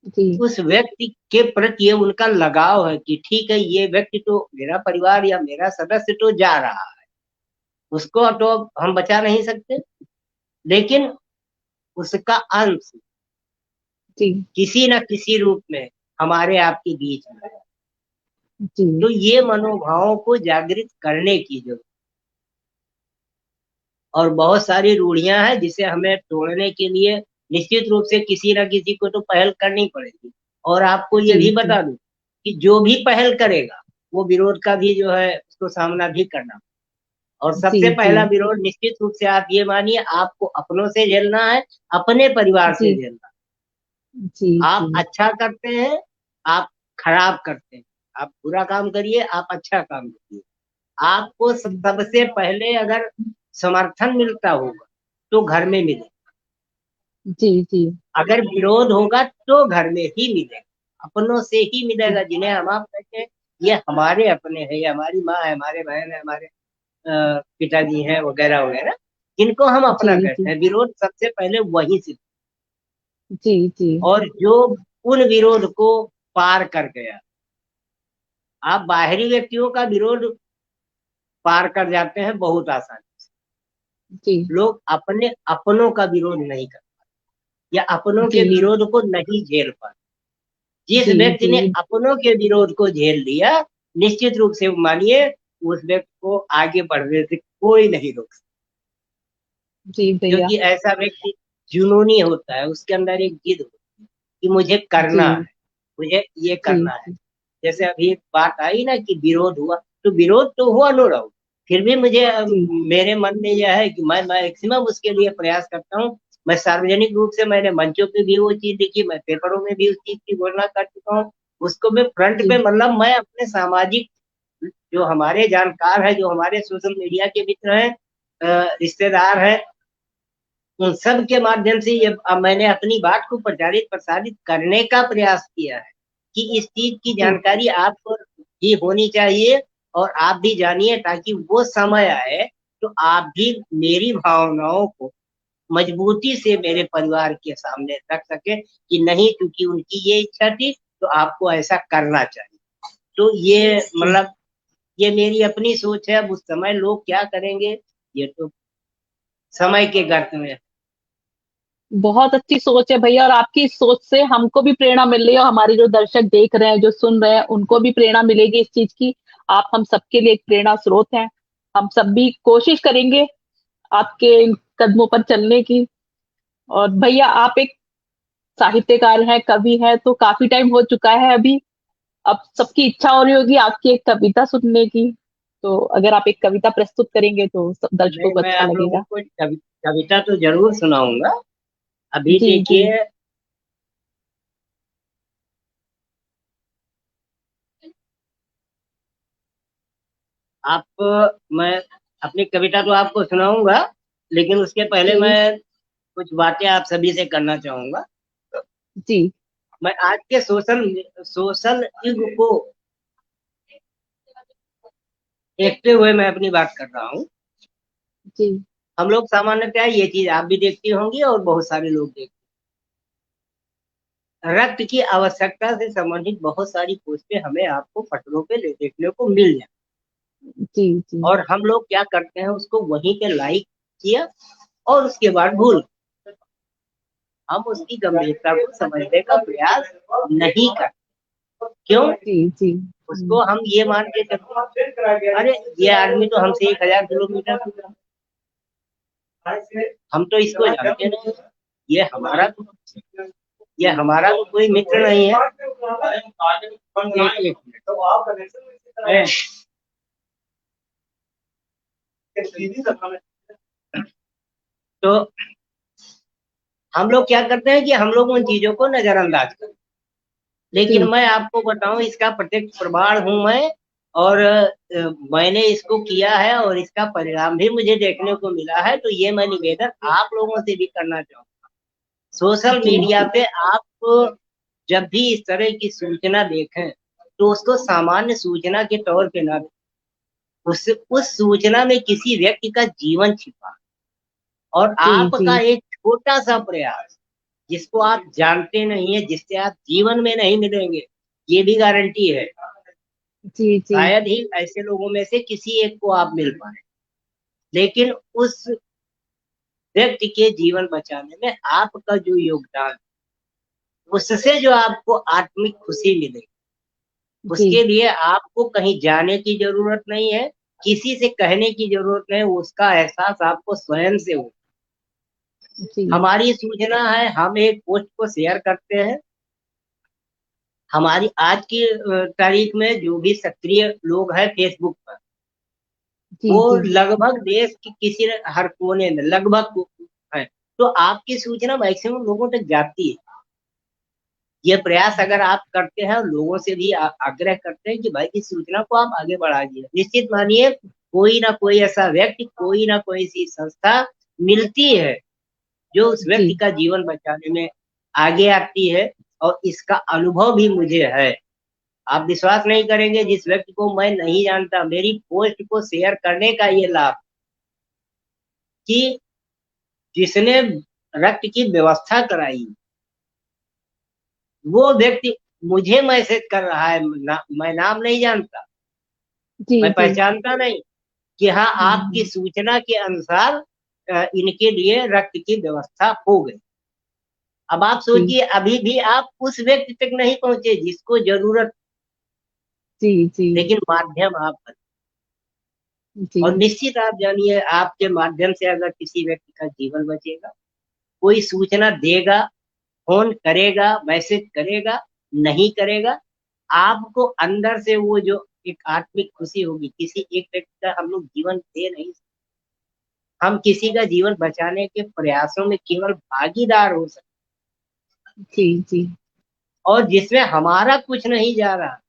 जी उस व्यक्ति के प्रति ये उनका लगाव है कि ठीक है, ये व्यक्ति तो मेरा परिवार या मेरा सदस्य तो जा रहा है, उसको तो अब हम बचा नहीं सकते, लेकिन उसका अंश जी किसी न किसी रूप में हमारे आपके बीच में है। जी तो ये मनोभावों को जागृत करने की जरूरत। और बहुत सारी रूढ़ियां हैं जिसे हमें तोड़ने के लिए निश्चित रूप से किसी न किसी को तो पहल करनी पड़ेगी। और आपको ये जी भी जी बता दूं कि जो भी पहल करेगा वो विरोध का भी जो है उसको सामना भी करना। और जी सबसे जी पहला विरोध निश्चित रूप से आप ये मानिए, आपको अपनों से झेलना है, अपने परिवार से जी झेलना है। जी आप जी अच्छा करते हैं, आप खराब करते हैं, आप बुरा काम करिए, आप अच्छा काम करिए, आपको सबसे पहले अगर समर्थन मिलता होगा तो घर में मिले। जी जी अगर विरोध होगा तो घर में ही मिलेगा, अपनों से ही मिलेगा, जिन्हें हम आप कहते हैं ये हमारे अपने हैं, ये हमारी माँ है, हमारे बहन है, हमारे पिताजी हैं, वगैरह वगैरह, जिनको हम जी अपना कहते जी हैं। विरोध सबसे पहले वहीं से। जी जी और जो उन विरोध को पार कर गया, आप बाहरी व्यक्तियों का विरोध पार कर जाते हैं बहुत आसानी से। जी लोग अपने अपनों का विरोध नहीं कर, या अपनों के जी विरोध को नहीं झेल पाते। जिस जी व्यक्ति जी ने अपनों के विरोध को झेल लिया, निश्चित रूप से मानिए उस व्यक्ति को आगे बढ़ने से कोई नहीं रोक सकता। जी भैया। क्योंकि ऐसा व्यक्ति जुनूनी होता है, उसके अंदर एक जिद होती है कि मुझे करना है, जी मुझे ये जी करना है। जी जैसे अभी एक बात आई ना कि विरोध हुआ, तो विरोध तो हुआ नो डाउट, फिर भी मुझे जी मेरे मन में यह है कि मैं मैक्सिमम उसके लिए प्रयास करता हूँ। मैं सार्वजनिक रूप से, मैंने मंचों पे भी वो चीज लिखी, मैं पेपरों में भी उस चीज की घोषणा कर चुका हूँ। उसको मैं फ्रंट पे, जी मतलब मैं अपने सामाजिक जो हमारे जानकार है, जो हमारे सोशल मीडिया के मित्र हैं, रिश्तेदार हैं, उन सब के माध्यम से ये मैंने अपनी बात को प्रचारित प्रसारित करने का प्रयास किया है कि इस चीज की जी जानकारी आपको भी होनी चाहिए, और आप भी जानिए, ताकि वो समय आए तो आप भी मेरी भावनाओं को मजबूती से मेरे परिवार के सामने रख सके कि नहीं, क्योंकि उनकी ये इच्छा थी तो आपको ऐसा करना चाहिए। तो ये जी मतलब ये मेरी अपनी सोच है। अब उस समय लोग क्या करेंगे, ये तो समय के गर्त में है। बहुत अच्छी सोच है भैया, और आपकी इस सोच से हमको भी प्रेरणा मिल रही है, और हमारे जो दर्शक देख रहे हैं, जो सुन रहे हैं, उनको भी प्रेरणा मिलेगी इस चीज की। आप हम सबके लिए एक प्रेरणा स्रोत हैं। हम सब भी कोशिश करेंगे आपके इन कदमों पर चलने की। और भैया आप एक साहित्यकार हैं, कवि हैं, तो काफी टाइम हो चुका है अभी। अब सबकी इच्छा हो रही होगी आपकी एक कविता सुनने की। तो अगर आप एक कविता प्रस्तुत करेंगे तो सब दर्शकों नहीं, को मैं अच्छा आप लोगों लगेगा। को कविता तो जरूर सुनाऊंगा। अभी जी जी। देखिए, आप मैं अपनी कविता तो आपको सुनाऊंगा, लेकिन उसके पहले जी मैं कुछ बातें आप सभी से करना चाहूंगा। जी। मैं आज के सोशल सोशल युग को देखते हुए मैं अपनी बात कर रहा हूँ। जी हम लोग सामान्यतः ये चीज आप भी देखती होंगी और बहुत सारे लोग देखते हैं, रक्त की आवश्यकता से संबंधित बहुत सारी पोस्टें हमें आपको पटरों पे ले देखने को मिल जाए। जी जी और हम लोग क्या करते हैं, उसको वहीं पे लाइक किया और उसके बाद भूल, हम उसकी गंभीरता को समझने का प्रयास नहीं करते। क्यों? जी जी। उसको हम ये मान के चलते हैं, अरे ये आदमी तो हमसे 1000 किलोमीटर दूर है, हम तो इसको जानते नहीं, ये हमारा तो ये हमारा तो कोई मित्र नहीं है। एक मिनट। तो हम लोग क्या करते हैं कि हम लोग उन चीजों को नजरअंदाज करते हैं। लेकिन जी मैं आपको बताऊं, इसका प्रत्यक्ष प्रमाण हूं मैं। और मैंने इसको किया है और इसका परिणाम भी मुझे देखने को मिला है। तो ये मैं निवेदन आप लोगों से भी करना चाहूंगा। सोशल जी मीडिया जी पे आप जब भी इस तरह की सूचना देखें, तो उसको सामान्य सूचना के तौर पे ना देखें। उस सूचना में किसी व्यक्ति का जीवन छिपा है। और जी जी आपका एक छोटा सा प्रयास, जिसको आप जानते नहीं है, जिससे आप जीवन में नहीं मिलेंगे, ये भी गारंटी है। जी जी शायद ही ऐसे लोगों में से किसी एक को आप मिल पाए, लेकिन उस व्यक्ति के जीवन बचाने में आपका जो योगदान, उससे जो आपको आत्मिक खुशी मिलेगी, जी उसके लिए आपको कहीं जाने की जरूरत नहीं है, किसी से कहने की जरूरत नहीं, उसका एहसास आपको स्वयं से हो। जी हमारी सूचना है, हम एक पोस्ट को शेयर करते हैं। हमारी आज की तारीख में जो भी सक्रिय लोग हैं फेसबुक पर, जी वो जी लगभग देश के किसी न हर कोने में लगभग है। तो आपकी सूचना मैक्सिमम लोगों तक जाती है। ये प्रयास अगर आप करते हैं, और लोगों से भी आग्रह करते हैं कि भाई इस सूचना को आप आगे बढ़ाइए, निश्चित मानिए कोई ना कोई ऐसा व्यक्ति, कोई ना कोई ऐसी संस्था मिलती है जो उस व्यक्ति जी का जीवन बचाने में आगे आती है। और इसका अनुभव भी मुझे है। आप विश्वास नहीं करेंगे, जिस व्यक्ति को मैं नहीं जानता, मेरी पोस्ट को शेयर करने का ये लाभ कि जिसने रक्त की व्यवस्था कराई, वो व्यक्ति मुझे मैसेज कर रहा है। मैं नाम नहीं जानता, जी मैं जी। पहचानता नहीं, कि हाँ आपकी हम्म। सूचना के अनुसार इनके लिए रक्त की व्यवस्था हो गई। अब आप जी सोचिए, अभी भी आप उस व्यक्ति तक नहीं पहुंचे जिसको जरूरत, जी जी लेकिन माध्यम आप बने। जी और निश्चित आप जानिए, आपके माध्यम से अगर किसी व्यक्ति का जीवन बचेगा, कोई सूचना देगा, फोन करेगा, मैसेज करेगा, नहीं करेगा, आपको अंदर से वो जो एक आत्मिक खुशी होगी। किसी एक व्यक्ति का हम लोग जीवन दे नहीं सकते, हम किसी का जीवन बचाने के प्रयासों में केवल भागीदार हो सकते, जी जी और जिसमें हमारा कुछ नहीं जा रहा।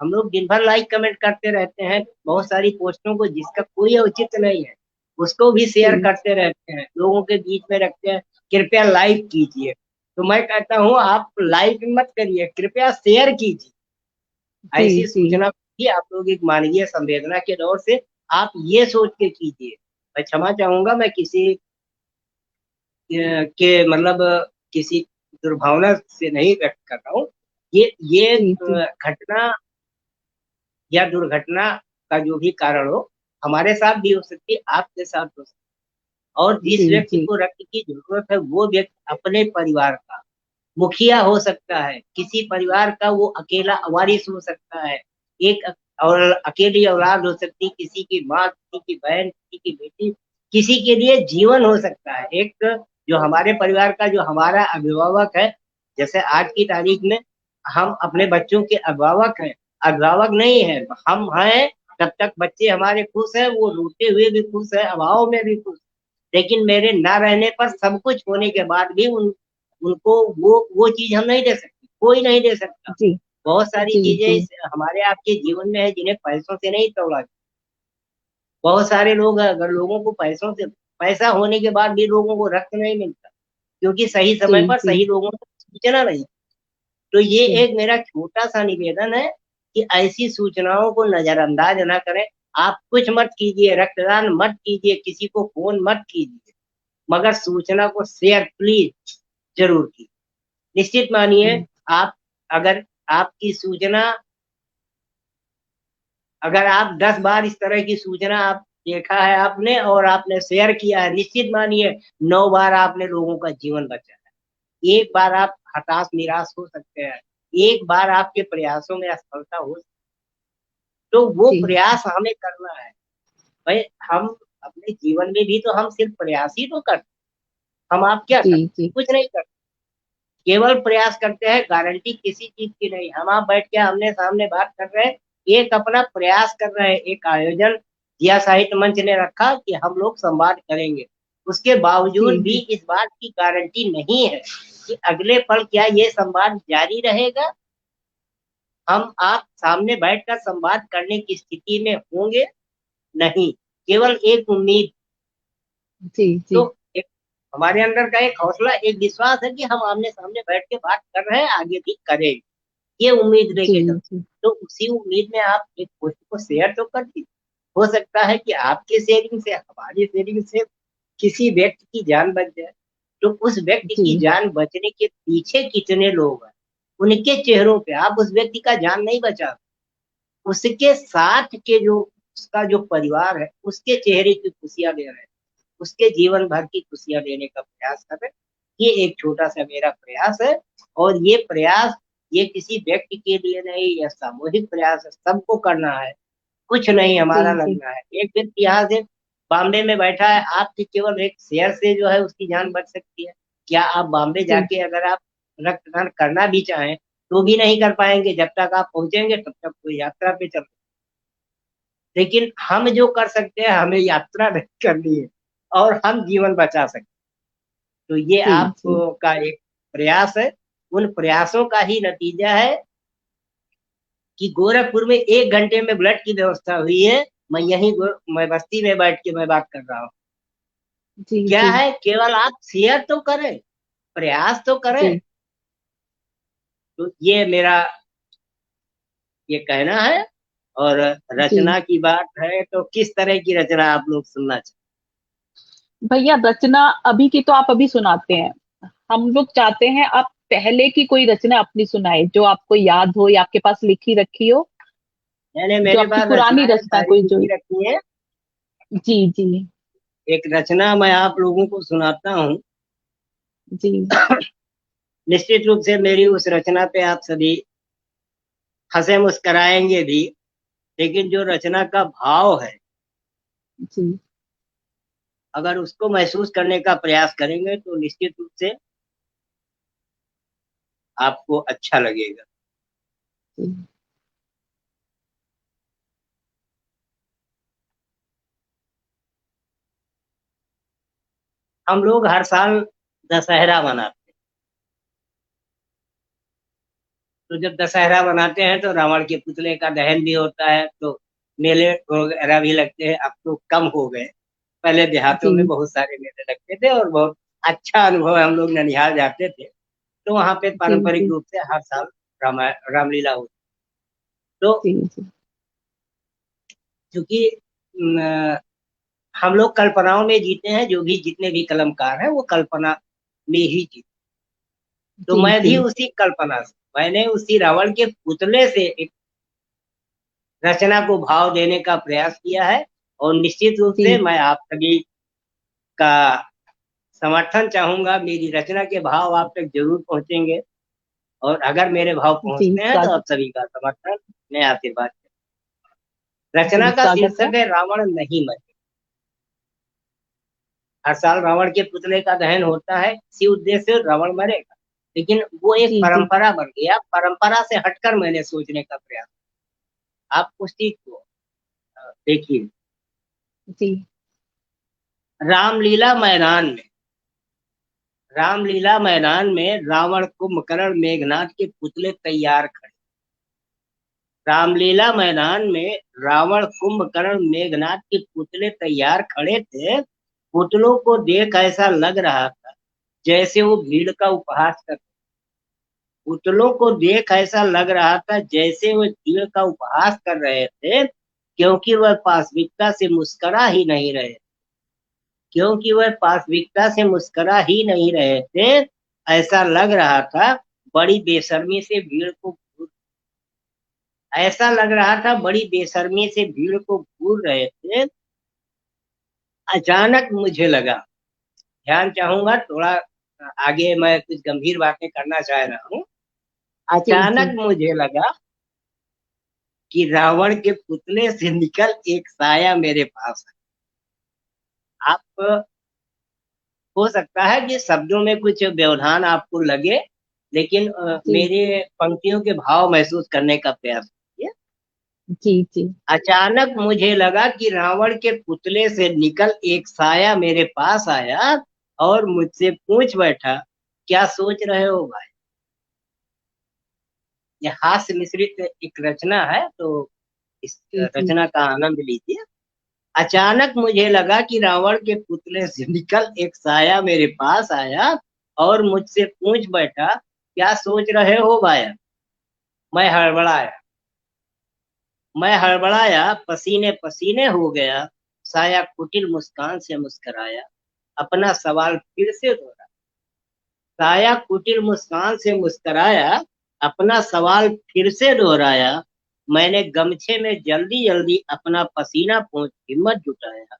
हम लोग दिन भर लाइक कमेंट करते रहते हैं बहुत सारी पोस्टों को, जिसका कोई औचित्य नहीं है, उसको भी शेयर जी करते रहते हैं, लोगों के बीच में रखते हैं, कृपया लाइक कीजिए। तो मैं कहता हूँ, आप लाइक मत करिए, कृपया शेयर कीजिए। जी ऐसी जी सूचना भी आप लोग एक मानवीय संवेदना के दौर से आप ये सोच के कीजिए। मैं क्षमा चाहूंगा, मैं किसी के मतलब किसी दुर्भावना से नहीं व्यक्त कर रहा हूँ। ये जी जी घटना या दुर्घटना का जो भी कारण हो, हमारे साथ भी हो सकती है, आपके साथ हो सकती है। और जिस जी व्यक्ति जी को रक्त की जरूरत है वो व्यक्ति अपने परिवार का मुखिया हो सकता है, किसी परिवार का वो अकेला वारिस हो सकता है, एक और अकेली औलाद हो सकती है, किसी की माँ, किसी की बहन, किसी की बेटी, किसी के लिए जीवन हो सकता है। एक जो हमारे परिवार का जो हमारा अभिभावक है, जैसे आज की तारीख में हम अपने बच्चों के अभिभावक हैं, अभिभावक नहीं है हम हैं, तब तक बच्चे हमारे खुश हैं, वो रोते हुए भी खुश है, अभाव में भी खुश। लेकिन मेरे ना रहने पर सब कुछ होने के बाद भी उनको वो चीज हम नहीं दे सकते, कोई नहीं दे सकता। जी बहुत सारी जी जी चीजें हमारे आपके जीवन में है जिन्हें पैसों से नहीं तोड़ा जा। बहुत सारे लोग हैं, अगर लोगों को पैसों से पैसा होने के बाद भी लोगों को रक्त नहीं मिलता, क्योंकि सही जी समय पर जी सही लोगों को सूचना नहीं। तो ये जी एक मेरा छोटा सा निवेदन है कि ऐसी सूचनाओं को नजरअंदाज ना करें। आप कुछ मत कीजिए, रक्तदान मत कीजिए, किसी को फोन मत कीजिए, मगर सूचना को शेयर प्लीज जरूर कीजिए। निश्चित मानिए, जी आप अगर आपकी सूचना अगर आप 10 बार इस तरह की सूचना आप देखा है आपने और आपने शेयर किया है, निश्चित मानिए 9 बार आपने लोगों का जीवन बचाया है। एक बार आप हताश निराश हो सकते हैं, एक बार आपके प्रयासों में असफलता हो, तो वो जी प्रयास हमें करना है। भाई, हम अपने जीवन में भी तो हम सिर्फ प्रयास ही तो करते, हम आप क्या जी करते, जी कुछ नहीं करते, केवल प्रयास करते हैं। गारंटी किसी चीज की नहीं। हम आप बैठ के आमने सामने बात कर रहे हैं, एक अपना प्रयास कर रहे हैं, एक आयोजन जिया साहित्य मंच ने रखा कि हम लोग संवाद करेंगे, उसके बावजूद भी जी इस बात की गारंटी नहीं है कि अगले पल क्या ये संवाद जारी रहेगा, हम आप सामने बैठकर संवाद करने की स्थिति में होंगे, नहीं। केवल एक उम्मीद, जी तो जी एक हमारे अंदर का एक हौसला, एक विश्वास है कि हम आमने सामने बैठ के बात कर रहे हैं, आगे भी करेंगे, ये उम्मीद जी लेके चलो। जी तो उसी उम्मीद में आप एक पोस्ट को शेयर तो कर दीजिए। हो सकता है कि आपके शेयरिंग से, हमारी शेयरिंग से किसी व्यक्ति की जान बच जाए। तो उस व्यक्ति की जी जान बचने के पीछे कितने लोग हैं, उनके चेहरों पे आप उस व्यक्ति का जान नहीं बचा, उसके साथ के जो उसका जो परिवार है उसके चेहरे की खुशियां ले रहे हैं, उसके जीवन भर की खुशियां लेने का प्रयास कर रहे हैं। ये एक छोटा सा मेरा प्रयास है, और ये प्रयास ये किसी व्यक्ति के लिए नहीं, यह सामूहिक प्रयास है, सबको करना है। कुछ नहीं जी हमारा जी लगना है। एक व्यक्ति यहाँ से बॉम्बे में बैठा है, आपके केवल एक शेयर से जो है उसकी जान बच सकती है। क्या आप बॉम्बे जी जाके अगर आप रक्तदान करना भी चाहें तो भी नहीं कर पाएंगे, जब तक आप पहुंचेंगे तब तक कोई यात्रा पे चल। लेकिन हम जो कर सकते हैं, हमें यात्रा नहीं करनी है और हम जीवन बचा सकते हैं। तो ये जी जी आपका एक प्रयास है, उन प्रयासों का ही नतीजा है कि गोरखपुर में 1 घंटे में ब्लड की व्यवस्था हुई है। मैं यहीं मैं बस्ती में बैठ के मैं बात कर रहा हूँ। जी क्या जी है, केवल आप शेयर तो करें, प्रयास तो करें। जी तो ये मेरा ये कहना है। और जी रचना की बात है तो किस तरह की रचना आप लोग सुनना चाहते भैया, रचना अभी की तो आप अभी सुनाते हैं। हम लोग चाहते हैं आप पहले की कोई रचना अपनी सुनाए, जो आपको याद हो या आपके पास लिखी रखी हो, हैं? मैंने जो मेरे आपकी पास पुरानी रचनाएं रचना सारी कोई जो। लिखी रखी है। जी जी एक रचना मैं आप लोगों को सुनाता हूँ। जी निश्चित रूप से मेरी उस रचना पे आप सभी हंसे मुस्कराएंगे भी, लेकिन जो रचना का भाव है, जी अगर उसको महसूस करने का प्रयास करेंगे तो निश्चित रूप से आपको अच्छा लगेगा। जी हम लोग हर साल दशहरा मनाते हैं। तो जब दशहरा मनाते हैं तो रावण के पुतले का दहन भी होता है, तो मेले वगैरह भी लगते हैं। अब तो कम हो गए, पहले देहातों में जी बहुत सारे मेले लगते थे और बहुत अच्छा अनुभव है। हम लोग ननिहाल जाते थे तो वहां पे जी पारंपरिक जी रूप से हर साल रामलीला होती। तो जी जी क्योंकि हम लोग कल्पनाओं में जीते हैं, जो भी जितने भी कलमकार हैं वो कल्पना में ही जीते। तो जी मैं जी भी उसी कल्पना से, मैंने उसी रावण के पुतले से एक रचना को भाव देने का प्रयास किया है। और निश्चित रूप से जी मैं आप सभी का समर्थन चाहूंगा। मेरी रचना के भाव आप तक जरूर पहुंचेंगे, और अगर मेरे भाव जी पहुंचते हैं तो आप स्वागत। सभी का समर्थन मैं आशीर्वाद। जी रचना का स्वागत है। शीर्षक है रावण नहीं मरे। हर साल रावण के पुतले का दहन होता है, इसी उद्देश्य से रावण मरेगा, लेकिन वो एक जी जी परंपरा बन गया। परंपरा से हटकर मैंने सोचने का प्रयास। आप उस चीज को देखिए। जी रामलीला मैदान में रामलीला मैदान में रावण कुंभकर्ण मेघनाथ के पुतले तैयार खड़े। रामलीला मैदान में रावण कुंभकर्ण मेघनाथ के पुतले तैयार खड़े थे। पुतलों को देख ऐसा लग रहा था जैसे वो भीड़ का उपहास कर। पुतलों को देख ऐसा लग रहा था जैसे वो भीड़ का उपहास कर रहे थे, क्योंकि वह पाशविकता से मुस्करा ही नहीं रहे। क्योंकि वह पाशविकता से मुस्करा ही नहीं रहे थे, ऐसा लग रहा था बड़ी बेशर्मी से भीड़ को ऐसा लग रहा था बड़ी बेशर्मी से भीड़ को घूर रहे थे। अचानक मुझे लगा, ध्यान चाहूंगा थोड़ा, आगे मैं कुछ गंभीर बातें करना चाह रहा हूँ। जी जी अचानक मुझे लगा कि रावण के पुतले से निकल एक साया मेरे पास है। आप, हो सकता है कि शब्दों में कुछ व्यवधान आपको लगे, लेकिन जी मेरे पंक्तियों के भाव महसूस करने का प्रयास कीजिए। जी जी अचानक मुझे लगा कि रावण के पुतले से निकल एक साया मेरे पास आया और मुझसे पूछ बैठा, क्या सोच रहे हो भाई। यह हास्य मिश्रित एक रचना है, तो इस जी जी रचना का आनंद लीजिए। अचानक मुझे लगा कि रावण के पुतले से निकल एक साया मेरे पास आया और मुझसे पूछ बैठा, क्या सोच रहे हो भाया। मैं हड़बड़ाया पसीने पसीने हो गया। साया कुटिल मुस्कान से मुस्कराया, अपना सवाल फिर से दोहराया। साया कुटिल मुस्कान से मुस्कराया, अपना सवाल फिर से दोहराया। मैंने गमछे में जल्दी जल्दी अपना पसीना पोंछ हिम्मत जुटाया।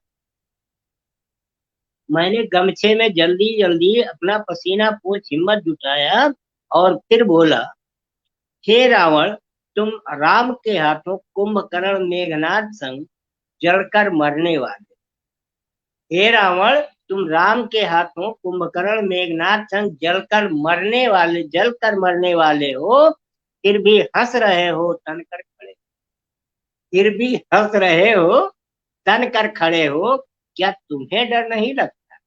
मैंने गमछे में जल्दी जल्दी अपना पसीना पोंछ हिम्मत जुटाया और फिर बोला, हे रावण, तुम राम के हाथों कुंभकर्ण मेघनाद संग जलकर मरने वाले। हे रावण, तुम राम के हाथों कुंभकर्ण मेघनाद संग जलकर मरने वाले हो। फिर भी हंस रहे हो तन कर खड़े फिर भी हंस रहे हो तन कर खड़े हो। क्या तुम्हें डर नहीं लगता।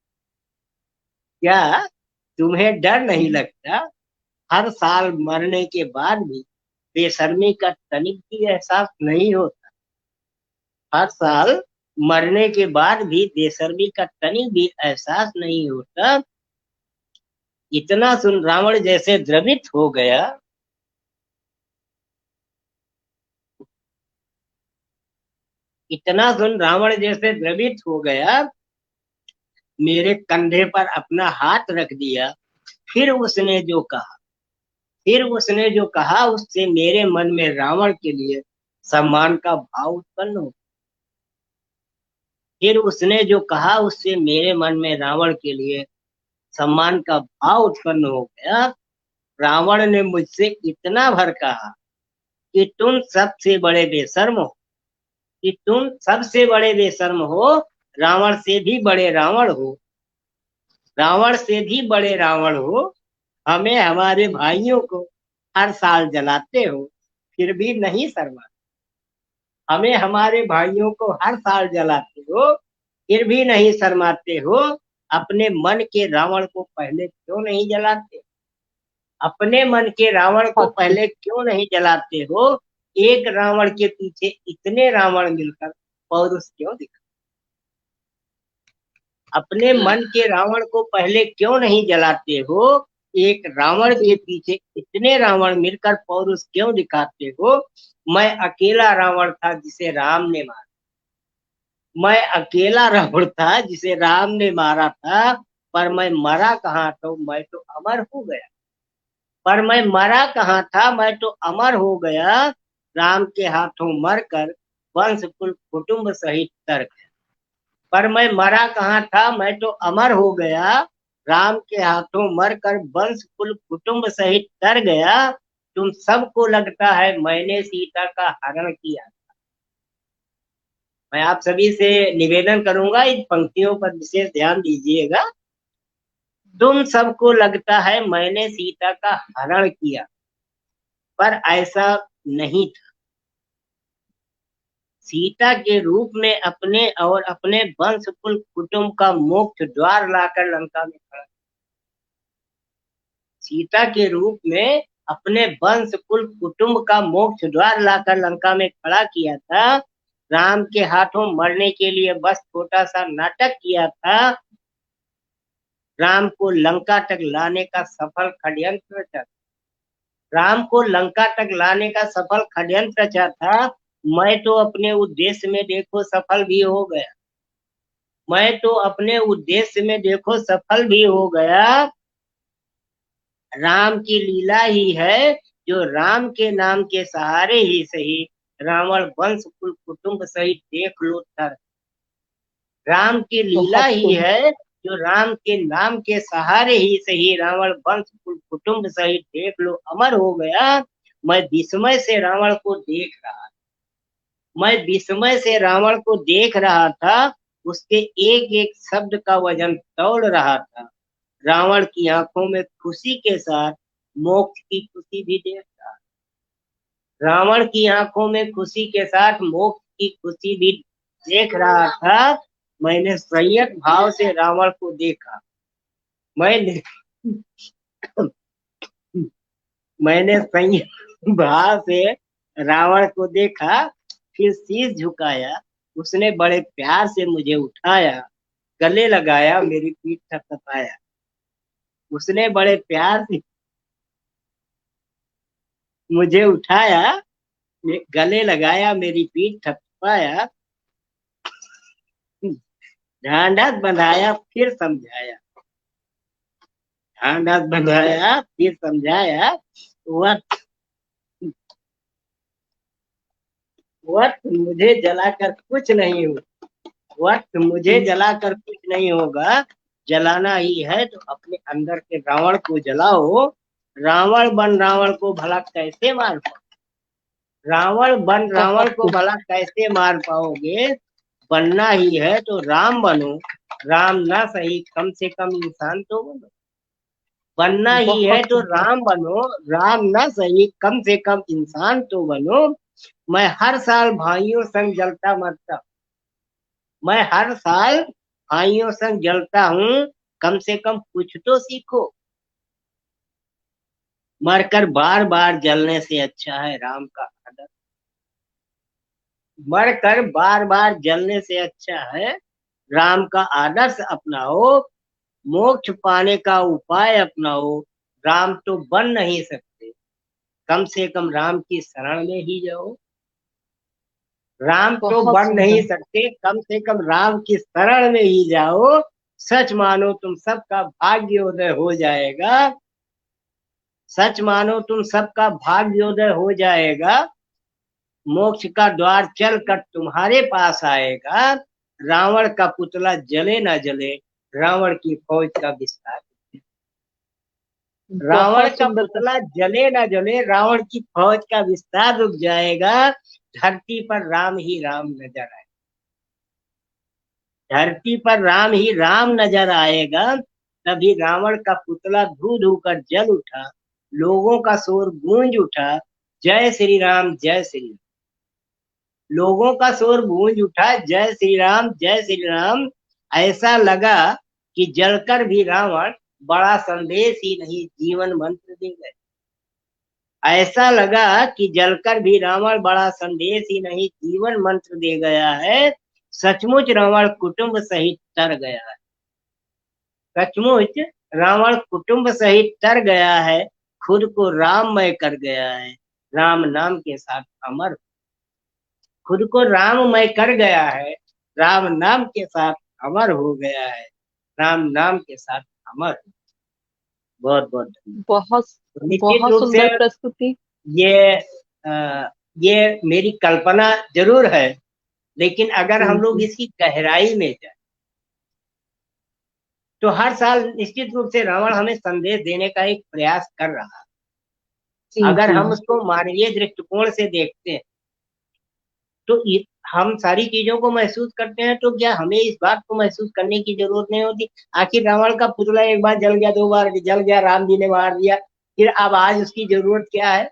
क्या तुम्हें डर नहीं लगता। हर साल मरने के बाद भी बेशर्मी का तनिक भी एहसास नहीं होता। हर साल मरने के बाद भी बेशर्मी का तनिक भी एहसास नहीं होता। इतना सुन रावण जैसे द्रवित हो गया। इतना सुन रावण जैसे द्रवित हो गया, मेरे कंधे पर अपना हाथ रख दिया। फिर उसने जो कहा उससे मेरे मन में रावण के लिए सम्मान का भाव उत्पन्न हो। फिर उसने जो कहा उससे मेरे मन में रावण के लिए सम्मान का भाव उत्पन्न हो गया। रावण ने मुझसे इतना भर कहा कि तुम सबसे बड़े बेशर्म हो। रावण से भी बड़े रावण हो रावण से भी बड़े रावण हो। हमें हमारे भाइयों को हर साल जलाते हो, फिर भी नहीं शर्मा। हमें हमारे भाइयों को हर साल जलाते हो, फिर भी नहीं शर्माते हो। अपने मन के रावण को पहले क्यों नहीं जलाते अपने मन के रावण को बहुत खूब। पहले क्यों नहीं जलाते हो। एक रावण के पीछे इतने रावण मिलकर पौरुष क्यों दिखा अपने मन के रावण को पहले क्यों नहीं जलाते हो। एक रावण के जी पीछे इतने रावण मिलकर पौरुष क्यों दिखाते हो। मैं अकेला रावण था जिसे राम ने मारा मैं अकेला रावण था जिसे राम ने मारा था। पर मैं मरा कहाँ था, मैं तो अमर हो गया। पर मैं मरा कहाँ था, मैं तो अमर हो गया। राम के हाथों मरकर वंश कुल कुटुंब सहित तर गया। पर मैं मरा कहाँ था, मैं तो अमर हो गया। राम के हाथों मरकर वंश कुल कुटुंब सहित तर गया। तुम सबको लगता है मैंने सीता का हरण किया। मैं आप सभी से निवेदन करूंगा, इन पंक्तियों पर विशेष ध्यान दीजिएगा। तुम सबको लगता है मैंने सीता का हरण किया, पर ऐसा नहीं था। सीता के रूप में अपने और अपने वंश कुल कुटुंब का मोक्ष द्वार लाकर लंका में खड़ा। सीता के रूप में अपने वंश कुल कुटुंब का मोक्ष द्वार लाकर लंका में खड़ा किया था। राम के हाथों मरने के लिए बस छोटा सा नाटक किया था। राम को लंका तक लाने का सफल षड्यंत्र रचा। राम को लंका तक लाने का सफल षड्यंत्र रचा था। मैं तो अपने उद्देश्य में देखो सफल भी हो गया। मैं तो अपने उद्देश्य में देखो सफल भी हो गया। राम की लीला ही है जो राम के नाम के सहारे ही सही रावण वंश कुल कुटुंब सहित देख लो तर। राम की लीला बहुत ही खूब। है जो राम के नाम के सहारे ही सही रावण वंश कुल कुटुंब सहित देख लो अमर हो गया। मैं विस्मय से रावण को देख रहा मैं विस्मय से रावण को देख रहा था। उसके एक एक शब्द का वजन तौल रहा था। रावण की आंखों में खुशी के साथ मोक्ष की खुशी भी देख रहा। रावण की आंखों में खुशी के साथ मोक्ष की खुशी भी देख रहा था। मैंने संयत भाव से रावण को देखा। मैंने मैंने संयत भाव से रावण को देखा, फिर शीश झुकाया। उसने बड़े प्यार से मुझे उठाया, गले लगाया, मेरी पीठ थपथपाया। उसने बड़े प्यार से मुझे उठाया, गले लगाया, मेरी पीठ थपथपाया, ढांढस बंधाया, फिर समझाया। ढांढस बंधाया फिर समझाया। वक्त वक्त मुझे जलाकर कुछ नहीं हो वक्त मुझे जलाकर कुछ नहीं होगा। जलाना ही है तो अपने अंदर के रावण को जलाओ। रावण बन रावण को भला कैसे मार पाओ रावण बन रावण बहुत को खूब। भला कैसे मार पाओगे। बनना ही है तो राम बनो। राम ना सही कम से कम इंसान तो बनो। बनना ही है बहुत तो सुंदर। राम बनो। राम ना सही कम से कम इंसान तो बनो। मैं हर साल भाइयों संग जलता मरता मैं हर साल भाइयों संग जलता हूँ। कम से कम कुछ तो सीखो। मरकर बार बार जलने से अच्छा है राम का आदर। मरकर बार बार जलने से अच्छा है राम का आदर्श अपनाओ। मोक्ष पाने का उपाय अपनाओ। राम तो बन नहीं सकते, कम से कम राम की शरण में ही जाओ। राम तो बहुत बन नहीं सुंदर। सकते, कम से कम राम की शरण में ही जाओ। सच मानो तुम सबका भाग्योदय हो जाएगा। सच मानो तुम सबका भाग्योदय हो जाएगा। मोक्ष का द्वार चल कर तुम्हारे पास आएगा। रावण का पुतला जले ना जले, रावण की फौज का विस्तार। रावण बहुत का सुंदर पुतला जले ना जले, रावण की फौज का विस्तार रुक जाएगा। धरती पर राम ही राम नजर आए धरती पर राम ही राम नजर आएगा। तभी रावण का पुतला धू धू कर जल उठा। लोगों का शोर गूंज उठा, जय श्री राम जय श्री राम। लोगों का शोर गूंज उठा, जय श्री राम जय श्री राम। ऐसा लगा कि जलकर भी रावण बड़ा संदेश ही नहीं जीवन मंत्र दे गए। ऐसा लगा कि जलकर भी रावण बड़ा संदेश ही नहीं जीवन मंत्र दे गया है। सचमुच रावण कुटुंब सहित तर गया है। सचमुच रावण कुटुंब सहित तर गया है। खुद को राममय कर गया है। राम नाम के साथ अमर खुद को राममय कर गया है। राम नाम के साथ अमर हो गया है। राम नाम के साथ अमर। बहुत बहुत धन्यवाद। बहुत तो निश्चित बहुत रूप से सुंदर प्रस्तुति। ये ये मेरी कल्पना जरूर है, लेकिन अगर हम लोग जी इसकी गहराई में जाए तो हर साल निश्चित रूप से रावण हमें संदेश देने का एक प्रयास कर रहा है। जी अगर जी हम उसको मानवीय दृष्टिकोण से देखते हैं तो हम सारी चीजों को महसूस करते हैं, तो क्या हमें इस बात को महसूस करने की जरूरत नहीं होती? आखिर रावण का पुतला एक बार जल गया, 2 बार जल गया, राम जी ने मार दिया, फिर अब आज उसकी जरूरत क्या है?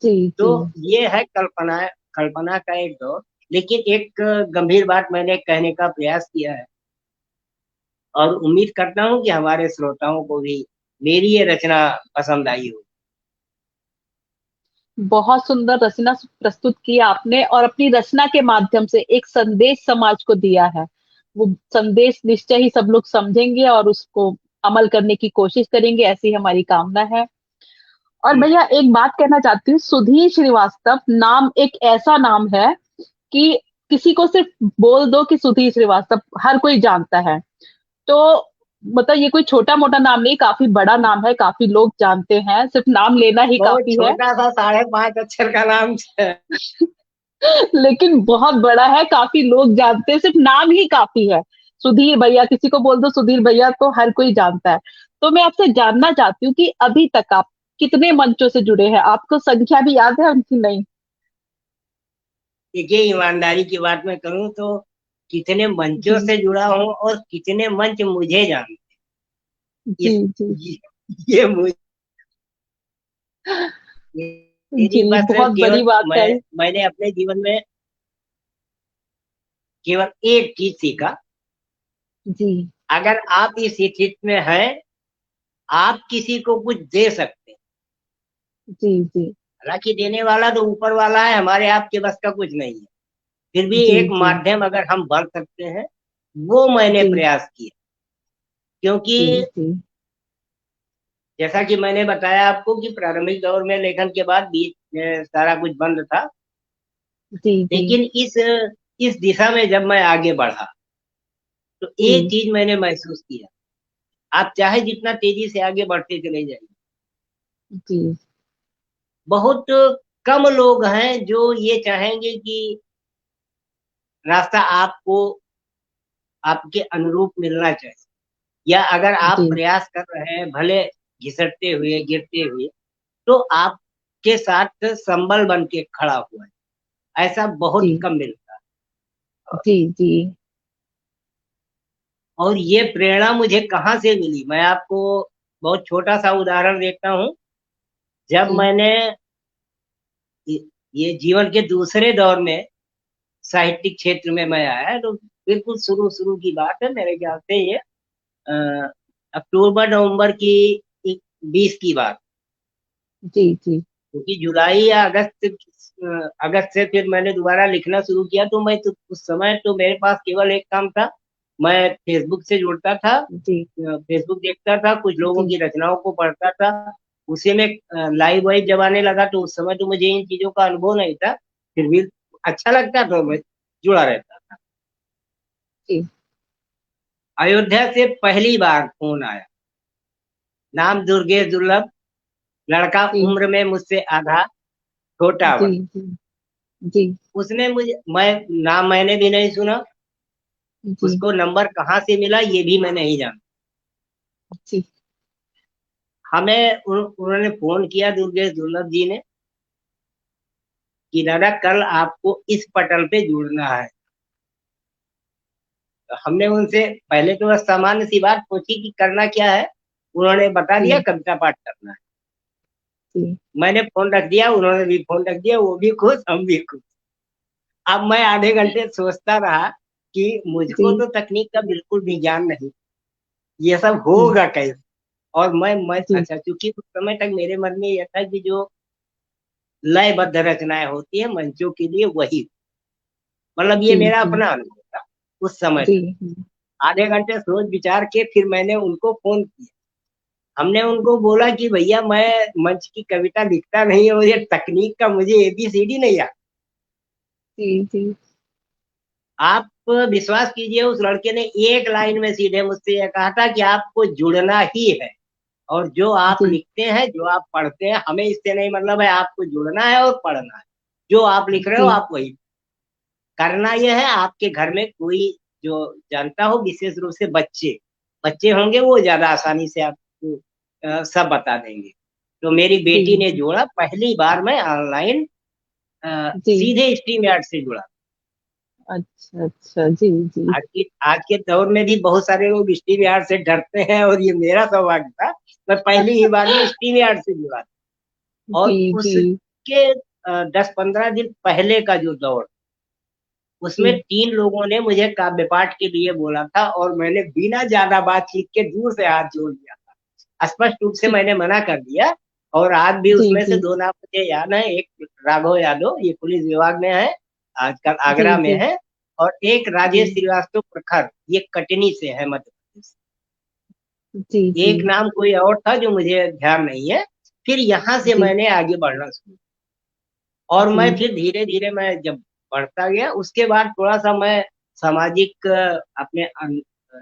जी तो जी ये है कल्पना, कल्पना का एक दौर। लेकिन एक गंभीर बात मैंने कहने का प्रयास किया है, और उम्मीद करता हूँ कि हमारे श्रोताओं को भी मेरी ये रचना पसंद आई हो। बहुत सुंदर रचना प्रस्तुत की आपने और अपनी रचना के माध्यम से एक संदेश समाज को दिया है। वो संदेश निश्चय ही सब लोग समझेंगे और उसको अमल करने की कोशिश करेंगे, ऐसी हमारी कामना है। और जी, भैया एक बात कहना चाहती हूँ, सुधीर श्रीवास्तव नाम एक ऐसा नाम है कि किसी को सिर्फ बोल दो कि सुधीर श्रीवास्तव, हर कोई जानता है। तो मतलब ये कोई छोटा मोटा नाम नहीं, काफी बड़ा नाम है, काफी लोग जानते हैं, सिर्फ नाम लेना ही बहुत काफी है। छोटा सा 5.5 अक्षर का नाम है। लेकिन बहुत बड़ा है, काफी लोग जानते हैं, सिर्फ नाम ही काफी है। सुधीर भैया, किसी को बोल दो सुधीर भैया तो हर कोई जानता है। तो मैं आपसे जानना चाहती हूँ कि अभी तक आप कितने मंचों से जुड़े हैं, आपको संख्या भी याद है उनकी? नहीं? देखिए, ईमानदारी की बात मैं करूं तो कितने मंचों जी से जुड़ा हूं और कितने मंच मुझे जानते हैं, जी इस जी ये मुझे, मेरी जी, बस बहुत केवल बड़ी बात है। मैंने अपने जीवन में केवल एक चीज सीखा। जी अगर आप इस स्थिति में हैं, आप किसी को कुछ दे सकते हैं। जी जी हालांकि देने वाला तो ऊपर वाला है, हमारे आपके बस का कुछ नहीं है। फिर भी जी एक जी माध्यम अगर हम बन सकते हैं, वो मैंने जी प्रयास किया। क्योंकि जी जी जैसा कि मैंने बताया आपको कि प्रारंभिक दौर में लेखन के बाद बीच में सारा कुछ बंद था। जी जी लेकिन इस दिशा में जब मैं आगे बढ़ा तो एक जी चीज मैंने महसूस किया। आप चाहे जितना तेजी से आगे बढ़ते चले जाइए, जी बहुत कम लोग हैं जो ये चाहेंगे कि रास्ता आपको आपके अनुरूप मिलना चाहिए। या अगर आप जी प्रयास कर रहे हैं, भले घिसटते हुए, गिरते हुए, तो आपके साथ संबल बन के खड़ा हुआ है, ऐसा बहुत जी कम मिलता है। जी जी और ये प्रेरणा मुझे कहाँ से मिली, मैं आपको बहुत छोटा सा उदाहरण देता हूँ। जब जी मैंने ये ये जीवन के दूसरे दौर में साहित्यिक क्षेत्र में मैं आया, तो बिल्कुल शुरू शुरू की बात है, मेरे ख्याल से ये अक्टूबर नवंबर की 20 की बात। जी जी क्योंकि जुलाई या अगस्त से फिर मैंने दोबारा लिखना शुरू किया, तो मैं तो उस समय तो मेरे पास केवल एक काम था। मैं फेसबुक से जुड़ता था, जी फेसबुक देखता था, कुछ लोगों जी की रचनाओं को पढ़ता था। उसी में लाइव वाइव जब आने लगा तो उस समय तो मुझे इन चीजों का अनुभव नहीं था, फिर भी अच्छा लगता तो मैं जुड़ा रहता था। जी अयोध्या से पहली बार फोन आया, नाम दुर्गेश दुर्लभ, लड़का जी उम्र में मुझसे आधा, छोटा जी वर्ग। जी जी उसने मुझे, मैं नाम मैंने भी नहीं सुना, जी उसको नंबर कहाँ से मिला ये भी मैं नहीं जानता। जी उन्होंने फोन किया, दुर्गेश दुर्लभ जी ने, कि दादा कल आपको इस पटल पे जुड़ना है। तो हमने उनसे पहले तो बस सामान्य सी बात पूछी कि करना क्या है। उन्होंने बता दिया जी कविता पाठ करना है। जी मैंने फोन रख दिया, उन्होंने भी फोन रख दिया, वो भी खुश, हम भी खुश। अब मैं आधे घंटे सोचता रहा कि मुझको जी तो तकनीक का बिल्कुल भी ज्ञान नहीं, ये सब जी होगा कैसे। और मैं जी अच्छा, चूंकि उस समय तक मेरे मन में यह था कि जो लयबद्ध रचनाएं होती है मंचों के लिए वही, मतलब ये जी मेरा जी अपना अनुभव था उस समय जी तक। आधे घंटे सोच विचार के फिर मैंने उनको फोन किया। हमने उनको बोला कि भैया मैं मंच की कविता लिखता नहीं हूँ, ये तकनीक का मुझे एबीसीडी नहीं आता। जी जी आप विश्वास कीजिए, उस लड़के ने एक लाइन में सीधे मुझसे यह कहा था कि आपको जुड़ना ही है, और जो आप जी लिखते हैं, जो आप पढ़ते हैं, हमें इससे नहीं मतलब है, आपको जुड़ना है और पढ़ना है। जो आप लिख रहे हो जी आप वही करना। यह है आपके घर में कोई जो जानता हो, विशेष रूप से बच्चे बच्चे होंगे, वो ज्यादा आसानी से आपको सब बता देंगे। तो मेरी जी बेटी ने जी जोड़ा, पहली बार मैं ऑनलाइन जी। सीधे स्ट्रीम यार्ड से जुड़ा। अच्छा अच्छा। जी जी आज के दौर में भी बहुत सारे लोग स्ट्रीम यार्ड से डरते हैं, और ये मेरा सौभाग्य था, मैं पहली ही बार में स्ट्रीम यार्ड से जुड़ा। जी और जी उसके 10-15 दिन पहले का जो दौर, उसमें जी 3 लोगों ने मुझे काव्य पाठ के लिए बोला था, और मैंने बिना ज्यादा बातचीत के दूर से हाथ जोड़ दिया था। स्पष्ट रूप से जी मैंने मना कर दिया। और आज भी जी उसमें से जी 2 नाम मुझे याद है। एक राघव यादव, ये पुलिस विभाग में है, आजकल जी आगरा में जी है। और एक राजेश जी श्रीवास्तव प्रखर, ये कटनी से है, मध्य प्रदेश। जी जी एक नाम कोई और था जो मुझे ध्यान नहीं है। फिर यहाँ से जी मैंने आगे बढ़ना शुरू, और मैं जी फिर धीरे धीरे मैं जब बढ़ता गया, उसके बाद थोड़ा सा मैं सामाजिक अपने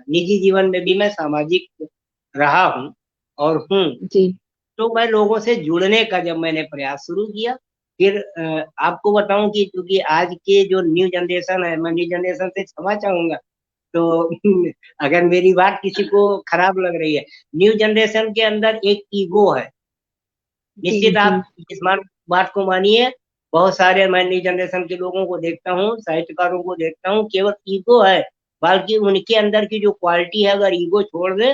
निजी जीवन में भी मैं सामाजिक रहा हूँ और हूँ। जी तो मैं लोगों से जुड़ने का जब मैंने प्रयास शुरू किया, फिर आपको बताऊं कि क्योंकि आज के जो न्यू जनरेशन है, मैं न्यू जनरेशन से क्षमा चाहूंगा, तो अगर मेरी बात किसी को खराब लग रही है, न्यू जनरेशन के अंदर एक ईगो है। जी निश्चित जी आप इस बात को मानिए। बहुत सारे मैं नई जनरेशन के लोगों को देखता हूँ, साहित्यकारों को देखता हूँ, केवल ईगो है। बल्कि उनके अंदर की जो क्वालिटी है, अगर ईगो छोड़ दे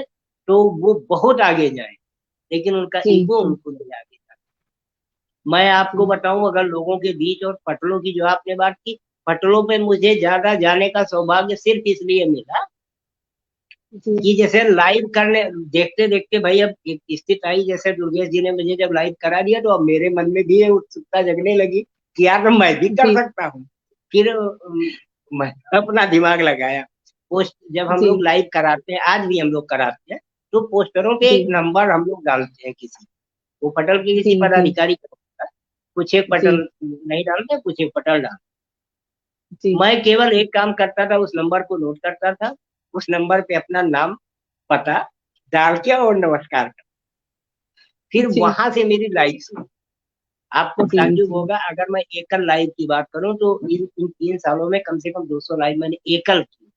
तो वो बहुत आगे जाए, लेकिन उनका जी ईगो जी उनको ले आगे जाए। मैं आपको जी बताऊं, अगर लोगों के बीच और पटलों की जो आपने बात की, पटलों पे मुझे ज्यादा जाने का सौभाग्य सिर्फ इसलिए मिला जी कि जैसे लाइव करने देखते देखते भाई, अब एक स्थिति आई, जैसे दुर्गेश जी ने मुझे जब लाइव करा दिया, तो अब मेरे मन में भी ये उत्सुकता जगने लगी कि यार मैं भी कर जी सकता हूँ। फिर मैं अपना दिमाग लगाया। पोस्ट जब हम जी लोग लाइव कराते हैं, आज भी हम लोग कराते हैं, तो पोस्टरों पे एक जी नंबर हम लोग डालते हैं, किसी वो पटल के जी किसी जी पदाधिकारी का होता है। कुछ एक जी पटल नहीं डालते, कुछ एक पटल डालते। जी मैं केवल एक काम करता था, उस नंबर को नोट करता था, उस नंबर पे अपना नाम, पता डाल के और नमस्कार कर, फिर जी वहां से मेरी लाइफ शुरू। आपको जी ताज्जुब जी होगा, अगर मैं एकल लाइव की बात करूं तो इन 3 सालों में कम से कम 200 लाइव मैंने एकल की।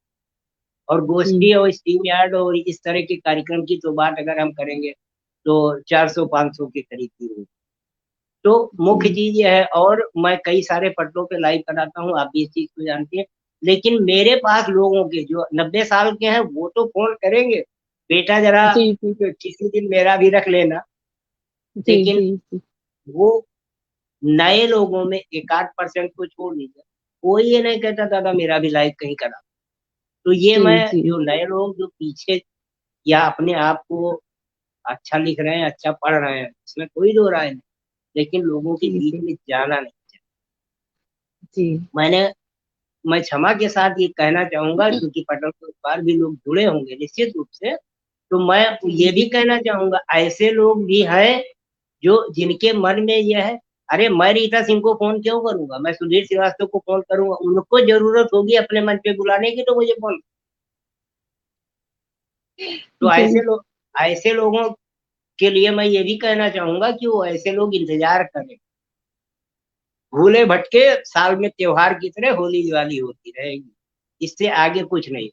और जी गोष्ठी और स्ट्रीम यार्ड और इस तरह के कार्यक्रम की तो बात अगर हम करेंगे, तो 400-500 के करीब की होगी। तो मुख्य जी चीज यह है, और मैं कई सारे पटलों पे लाइव कराता हूँ, आप भी इस चीज को जानते हैं। लेकिन मेरे पास लोगों के जो 90 साल के हैं, वो तो फोन करेंगे, बेटा जरा जी जी किसी दिन मेरा भी रख लेना। जी लेकिन जी जी वो नए लोगों में 1-8% को छोड़ दीजिए, कोई ये नहीं कहता दादा मेरा भी लाइव कहीं करा। तो ये जी मैं, जी जो नए लोग जो पीछे या अपने आप को अच्छा लिख रहे हैं, अच्छा पढ़ रहे हैं, इसमें कोई दो राय नहीं, लेकिन लोगों के जी बीच जी में जाना नहीं चाहिए। जी मैंने मैं क्षमा के साथ ये कहना चाहूंगा, क्योंकि पटल के उस पार भी लोग जुड़े होंगे निश्चित रूप से। तो मैं ये भी कहना चाहूंगा, ऐसे लोग भी हैं जो जिनके मन में यह है, अरे मैं रीता सिंह को फोन क्यों करूंगा, मैं सुधीर श्रीवास्तव को फोन करूंगा, उनको जरूरत होगी अपने मंच पे बुलाने की, तो मुझे फोन। तो जी ऐसे लोगों के लिए मैं ये भी कहना चाहूंगा कि वो ऐसे लोग इंतजार करें। भूले भटके साल में त्योहार की तरह होली दिवाली होती रहेगी, इससे आगे कुछ नहीं।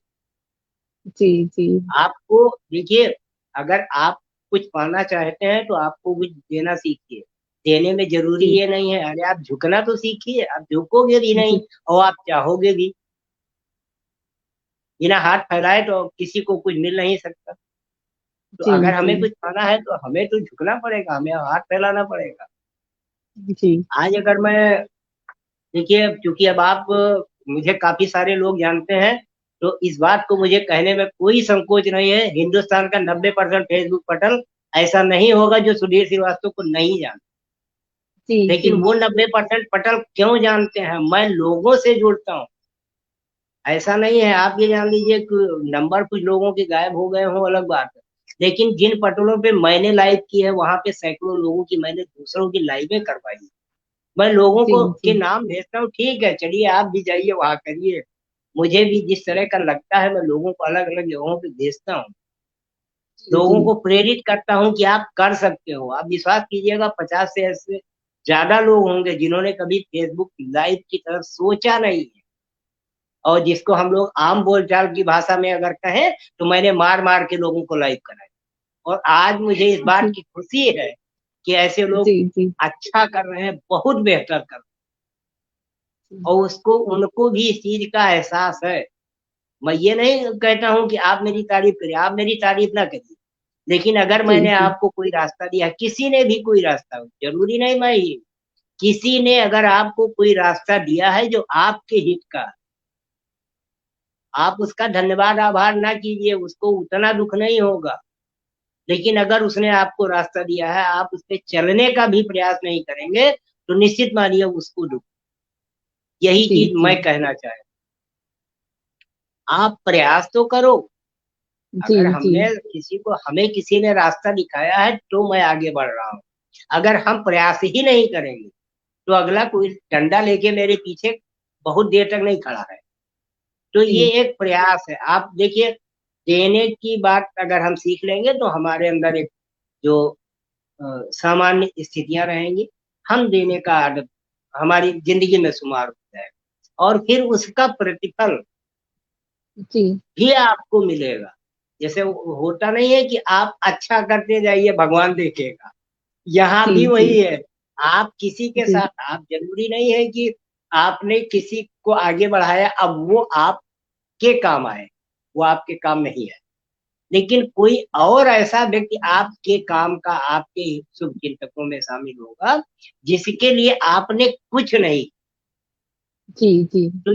जी जी आपको देखिए, अगर आप कुछ पाना चाहते हैं तो आपको कुछ देना सीखिए। देने में जरूरी जी ये नहीं है, अरे आप झुकना तो सीखिए, आप झुकोगे भी नहीं जी और आप चाहोगे भी। बिना हाथ फैलाए तो किसी को कुछ मिल नहीं सकता। तो जी अगर जी हमें कुछ पाना है तो हमें तो झुकना पड़ेगा, हमें हाथ फैलाना पड़ेगा। जी आज अगर मैं, देखिए क्योंकि अब आप मुझे काफी सारे लोग जानते हैं, तो इस बात को मुझे कहने में कोई संकोच नहीं है, हिंदुस्तान का 90% फेसबुक पटल ऐसा नहीं होगा जो सुधीर श्रीवास्तव को नहीं जानता। जी लेकिन जी वो 90% पटल क्यों जानते हैं, मैं लोगों से जुड़ता हूँ। ऐसा नहीं है, आप ये जान लीजिए कि नंबर कुछ लोगों के गायब हो गए हों, अलग बात है। लेकिन जिन पटलों पे मैंने लाइव की है, वहां पे सैकड़ों लोगों की मैंने दूसरों की लाइवें करवाई है। मैं लोगों जी को के जी नाम भेजता हूँ, ठीक है चलिए आप भी जाइए वहां करिए। मुझे भी जिस तरह का लगता है, मैं लोगों को अलग अलग जगहों पे भेजता हूँ, जी जी लोगों को प्रेरित करता हूँ कि आप कर सकते हो। आप विश्वास कीजिएगा, 50 से ऐसे ज्यादा लोग होंगे जिन्होंने कभी फेसबुक लाइव की तरफ सोचा नहीं है, और जिसको हम लोग आम बोलचाल की भाषा में अगर कहें तो मैंने मार मार के लोगों को लाइव कराया। और आज मुझे इस बात जी की खुशी है कि ऐसे लोग जी जी अच्छा कर रहे हैं, बहुत बेहतर कर रहे हैं, जी और उसको उनको भी इस चीज का एहसास है। मैं ये नहीं कहता हूं कि आप मेरी तारीफ करिए, आप मेरी तारीफ ना करिए, लेकिन अगर जी मैंने जी आपको कोई रास्ता दिया, किसी ने भी कोई रास्ता, जरूरी नहीं मैं ही, किसी ने अगर आपको कोई रास्ता दिया है जो आपके हित का है, आप उसका धन्यवाद आभार ना कीजिए, उसको उतना दुख नहीं होगा। लेकिन अगर उसने आपको रास्ता दिया है, आप उस पर चलने का भी प्रयास नहीं करेंगे, तो निश्चित मानिए उसको दुख। यही जी चीज जी मैं कहना चाहता हूं। आप प्रयास तो करो। जी अगर जी हमने किसी को, हमें किसी ने रास्ता दिखाया है तो मैं आगे बढ़ रहा हूँ। अगर हम प्रयास ही नहीं करेंगे तो अगला कोई डंडा लेके मेरे पीछे बहुत देर तक नहीं खड़ा है। तो ये जी एक प्रयास है। आप देखिए, देने की बात अगर हम सीख लेंगे तो हमारे अंदर एक जो सामान्य स्थितियां रहेंगी, हम देने का आदत हमारी जिंदगी में शुमार हो जाएगा, और फिर उसका प्रतिफल जी भी आपको मिलेगा। जैसे होता नहीं है कि आप अच्छा करते जाइए भगवान देखेगा, यहाँ जी भी जी वही है। आप किसी के जी साथ, आप जरूरी नहीं है कि आपने किसी को आगे बढ़ाया अब वो आपके काम आए, वो आपके काम नहीं है। लेकिन कोई और ऐसा व्यक्ति आपके काम का, आपके शुभ चिंतकों में शामिल होगा, जिसके लिए आपने कुछ नहीं। जी जी तो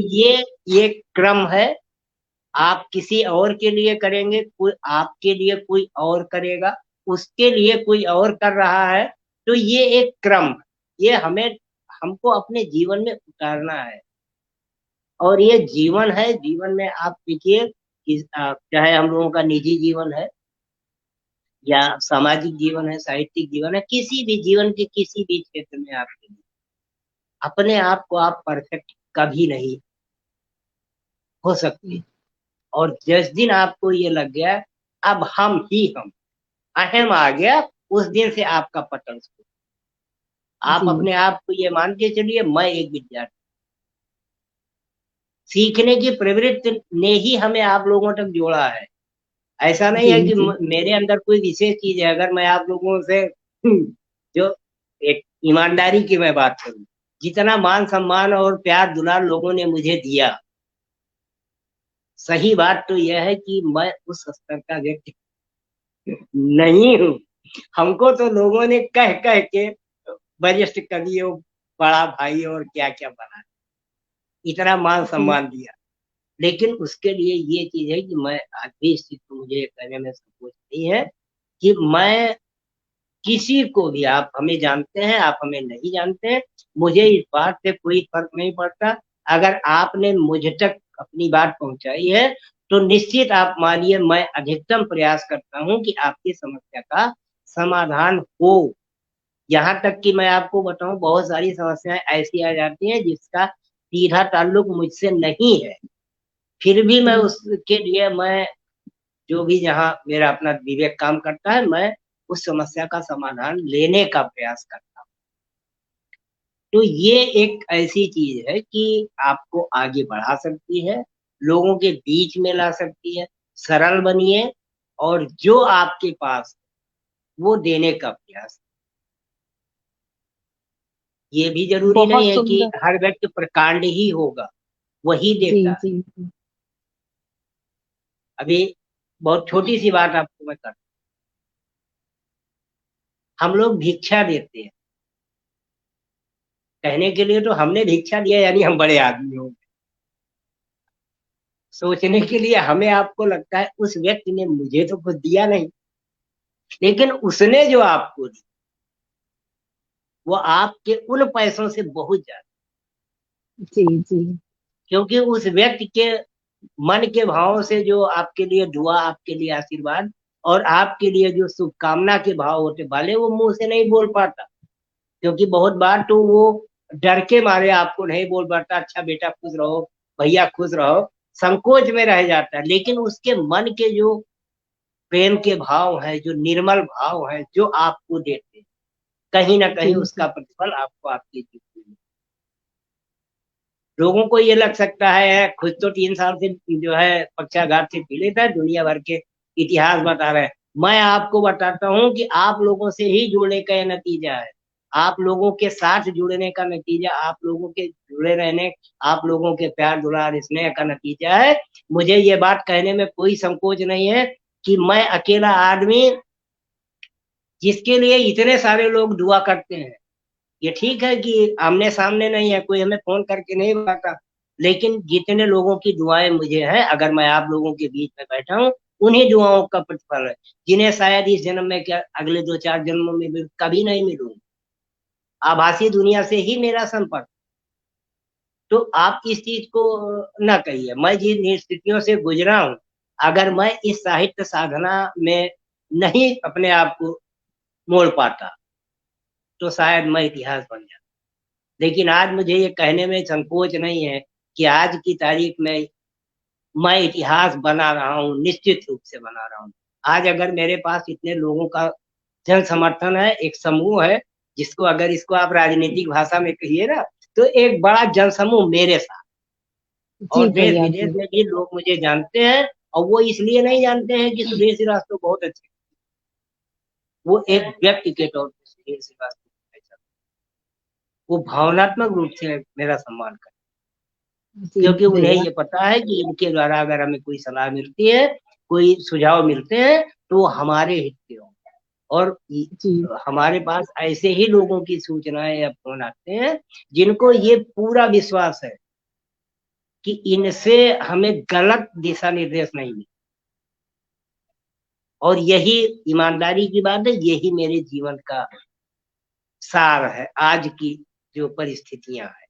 ये क्रम है। आप किसी और के लिए करेंगे, कोई आपके लिए कोई और करेगा, उसके लिए कोई और कर रहा है। तो ये एक क्रम है। ये हमें, हमको अपने जीवन में उतारना है। और ये जीवन है, जीवन में आप देखिए कि चाहे हम लोगों का निजी जीवन है या सामाजिक जीवन है, साहित्यिक जीवन है, किसी भी जीवन के किसी भी क्षेत्र में आपके लिए अपने आप को आप परफेक्ट कभी नहीं हो सकते। जी और जिस दिन आपको ये लग गया अब हम ही हम, अहम आ गया, उस दिन से आपका पतन शुरू। आप जी अपने आप को ये मान के चलिए, मैं एक विद्यार्थी, सीखने की प्रवृत्ति ने ही हमें आप लोगों तक जोड़ा है। ऐसा नहीं जी है कि जी मेरे अंदर कोई विशेष चीज है। अगर मैं आप लोगों से जो एक ईमानदारी की मैं बात करूं, जितना मान सम्मान और प्यार दुलार लोगों ने मुझे दिया, सही बात तो यह है कि मैं उस स्तर का व्यक्ति नहीं हूँ। हमको तो लोगों ने कह कह के वरिष्ठ कवियों, बड़ा भाई और क्या क्या बना, इतना मान जी सम्मान दिया। लेकिन उसके लिए ये चीज है कि मैं आज भी इस चीज को मुझे कहने में संकोच नहीं है कि मैं किसी को भी, आप हमें जानते हैं आप हमें नहीं जानते हैं, मुझे इस बात से कोई फर्क नहीं पड़ता। अगर आपने मुझ तक अपनी बात पहुंचाई है तो निश्चित आप मानिए मैं अधिकतम प्रयास करता हूं कि आपकी समस्या का समाधान हो। यहाँ तक कि मैं आपको बताऊं, बहुत सारी समस्याएं ऐसी आ जाती हैं जिसका सीधा ताल्लुक मुझसे नहीं है, फिर भी मैं जी उसके लिए मैं जो भी जहाँ मेरा अपना विवेक काम करता है, मैं उस समस्या का समाधान लेने का प्रयास करता हूँ। तो ये एक ऐसी चीज है कि आपको आगे बढ़ा सकती है, लोगों के बीच में ला सकती है। सरल बनिए, और जो आपके पास वो देने का प्रयास। ये भी जरूरी नहीं बहुत है कि सुंदर हर व्यक्ति प्रकांड ही होगा, वही जी देता है। जी जी अभी बहुत छोटी सी बात आपको मैं कर, हम लोग भिक्षा देते हैं, कहने के लिए तो हमने भिक्षा दिया यानी हम बड़े आदमी हो। सोचने के लिए हमें आपको लगता है उस व्यक्ति ने मुझे तो कुछ दिया नहीं, लेकिन उसने जो आपको दी वो आपके उन पैसों से बहुत ज्यादा, जी जी क्योंकि उस व्यक्ति के मन के भावों से जो आपके लिए दुआ, आपके लिए आशीर्वाद और आपके लिए जो शुभकामना के भाव होते भले वो मुंह से नहीं बोल पाता, क्योंकि बहुत बार तो वो डर के मारे आपको नहीं बोल पाता, अच्छा बेटा खुश रहो, भैया खुश रहो, संकोच में रह जाता है। लेकिन उसके मन के जो प्रेम के भाव है, जो निर्मल भाव है, जो आपको देते हैं, कहीं ना कहीं जी उसका प्रतिफल आपको आपकी जीवन में। लोगों को ये लग सकता है, खुद तो 3 साल से जो है पक्षाघात से पीड़ित है, दुनिया भर के इतिहास बता रहे हैं। मैं आपको बताता हूँ कि आप लोगों से ही जुड़ने का ये नतीजा है, आप लोगों के साथ जुड़ने का नतीजा, आप लोगों के जुड़े रहने, आप लोगों के प्यार दुलार स्नेह का नतीजा है। मुझे ये बात कहने में कोई संकोच नहीं है कि मैं अकेला आदमी, जिसके लिए इतने सारे लोग दुआ करते हैं। ये ठीक है कि आमने सामने नहीं है, कोई हमें फोन करके नहीं बताता, लेकिन जितने लोगों की दुआएं मुझे हैं, अगर मैं आप लोगों के बीच में बैठा हूँ, उन्हीं दुआओं का प्रतिफल है, जिन्हें शायद इस जन्म में क्या अगले 2-4 जन्मों में भी कभी नहीं मिलूंगा। आभासी दुनिया से ही मेरा संपर्क। तो आप इस चीज को ना कहिए। मैं जिन स्थितियों से गुजरा हूँ, अगर मैं इस साहित्य साधना में नहीं अपने आप को मोड़ पाता, तो शायद मैं इतिहास बन जाता। लेकिन आज मुझे ये कहने में संकोच नहीं है कि आज की तारीख में मैं इतिहास बना रहा हूँ, निश्चित रूप से बना रहा हूँ। आज अगर मेरे पास इतने लोगों का जन समर्थन है, एक समूह है, जिसको अगर इसको आप राजनीतिक भाषा में कहिए ना, तो एक बड़ा जनसमूह मेरे साथ, जी और देश भैया विदेश जी। में भी लोग मुझे जानते हैं। और वो इसलिए नहीं जानते हैं कि सुधीर श्रीवास्तव बहुत अच्छे, वो एक व्यक्ति के तौर पर सुधीर श्रीवास्तव, वो भावनात्मक रूप से मेरा सम्मान करते, जी क्योंकि उन्हें भैया ये पता है कि इनके द्वारा अगर हमें कोई सलाह मिलती है, कोई सुझाव मिलते हैं, तो वो हमारे हित के हों। और जी हमारे पास ऐसे ही लोगों की सूचनाएं या फोन आते हैं, जिनको ये पूरा विश्वास है कि इनसे हमें गलत दिशा निर्देश नहीं मिले। और यही ईमानदारी की बात है, यही मेरे जीवन का सार है आज की जो परिस्थितियां हैं।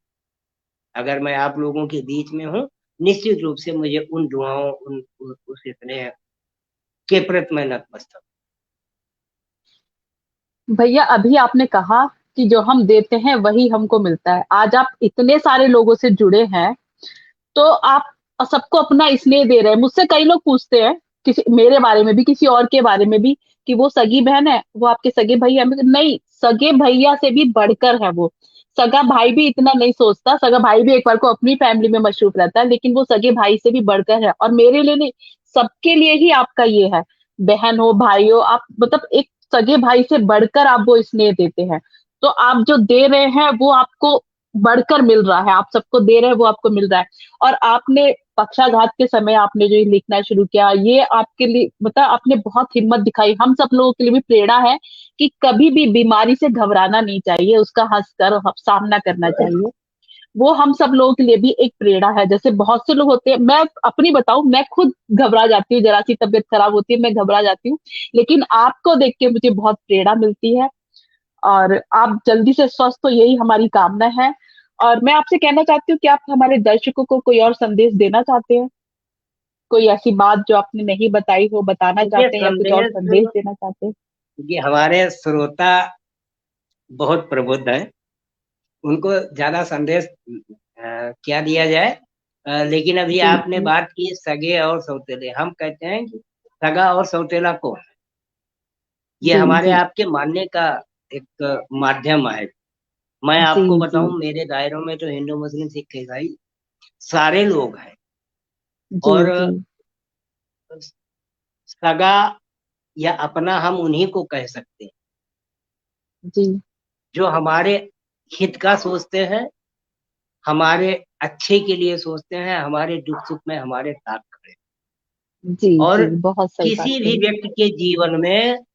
अगर मैं आप लोगों के बीच में हूँ, निश्चित रूप से मुझे उन दुआओं, उस इतने के प्रति मैं नतमस्तक भैया, अभी आपने कहा कि जो हम देते हैं वही हमको मिलता है। आज आप इतने सारे लोगों से जुड़े हैं, तो आप सबको अपना स्नेह दे रहे हैं। मुझसे कई लोग पूछते हैं, किसी मेरे बारे में भी, किसी और के बारे में भी, कि वो सगी बहन है, वो आपके सगे भैया। नहीं, सगे भैया से भी बढ़कर है वो। सगा भाई भी इतना नहीं सोचता, सगा भाई भी एक बार को अपनी फैमिली में मशरूफ रहता है, लेकिन वो सगे भाई से भी बढ़कर है। और मेरे लिए नहीं, सबके लिए ही आपका ये है। बहन हो, भाई हो, आप मतलब एक सगे भाई से बढ़कर आप वो स्नेह देते हैं। तो आप जो दे रहे हैं वो आपको बढ़कर मिल रहा है, आप सबको दे रहे हैं वो आपको मिल रहा है। और आपने पक्षाघात के समय आपने जो ये लिखना शुरू किया, ये आपके लिए मतलब आपने बहुत हिम्मत दिखाई, हम सब लोगों के लिए भी प्रेरणा है कि कभी भी बीमारी से घबराना नहीं चाहिए, उसका हंसकर सामना करना चाहिए। वो हम सब लोगों के लिए भी एक प्रेरणा है। जैसे बहुत से लोग होते हैं, मैं अपनी बताऊं, मैं खुद घबरा जाती हूँ, जरा सी तबीयत खराब होती है मैं घबरा जाती हूँ, लेकिन आपको देख के मुझे बहुत प्रेरणा मिलती है। और आप जल्दी से स्वस्थ हो, यही हमारी कामना है। और मैं आपसे कहना चाहती हूँ कि आप हमारे दर्शकों को कोई और संदेश देना चाहते हैं? कोई ऐसी बात जो आपने नहीं बताई हो, बताना ये चाहते हैं, या कुछ और संदेश, संदेश देना चाहते हैं? ये हमारे श्रोता बहुत प्रबुद्ध हैं, उनको ज्यादा संदेश क्या दिया जाए। लेकिन अभी जी आपने जी बात की सगे और सौतेले, हम कहते हैं कि सगा और सौतेला को, ये जी हमारे जी आपके मानने का एक माध्यम है। मैं जी आपको जी बताऊं, मेरे दायरों में तो हिंदू मुस्लिम सिख ईसाई सारे लोग हैं। जी और जी सगा या अपना हम उन्हीं को कह सकते हैं, जी जो हमारे हित का सोचते हैं, हमारे अच्छे के लिए सोचते हैं, हमारे दुख सुख में हमारे साथ खड़े। जी और जी बहुत सही बात किसी भी कही। व्यक्ति के जीवन में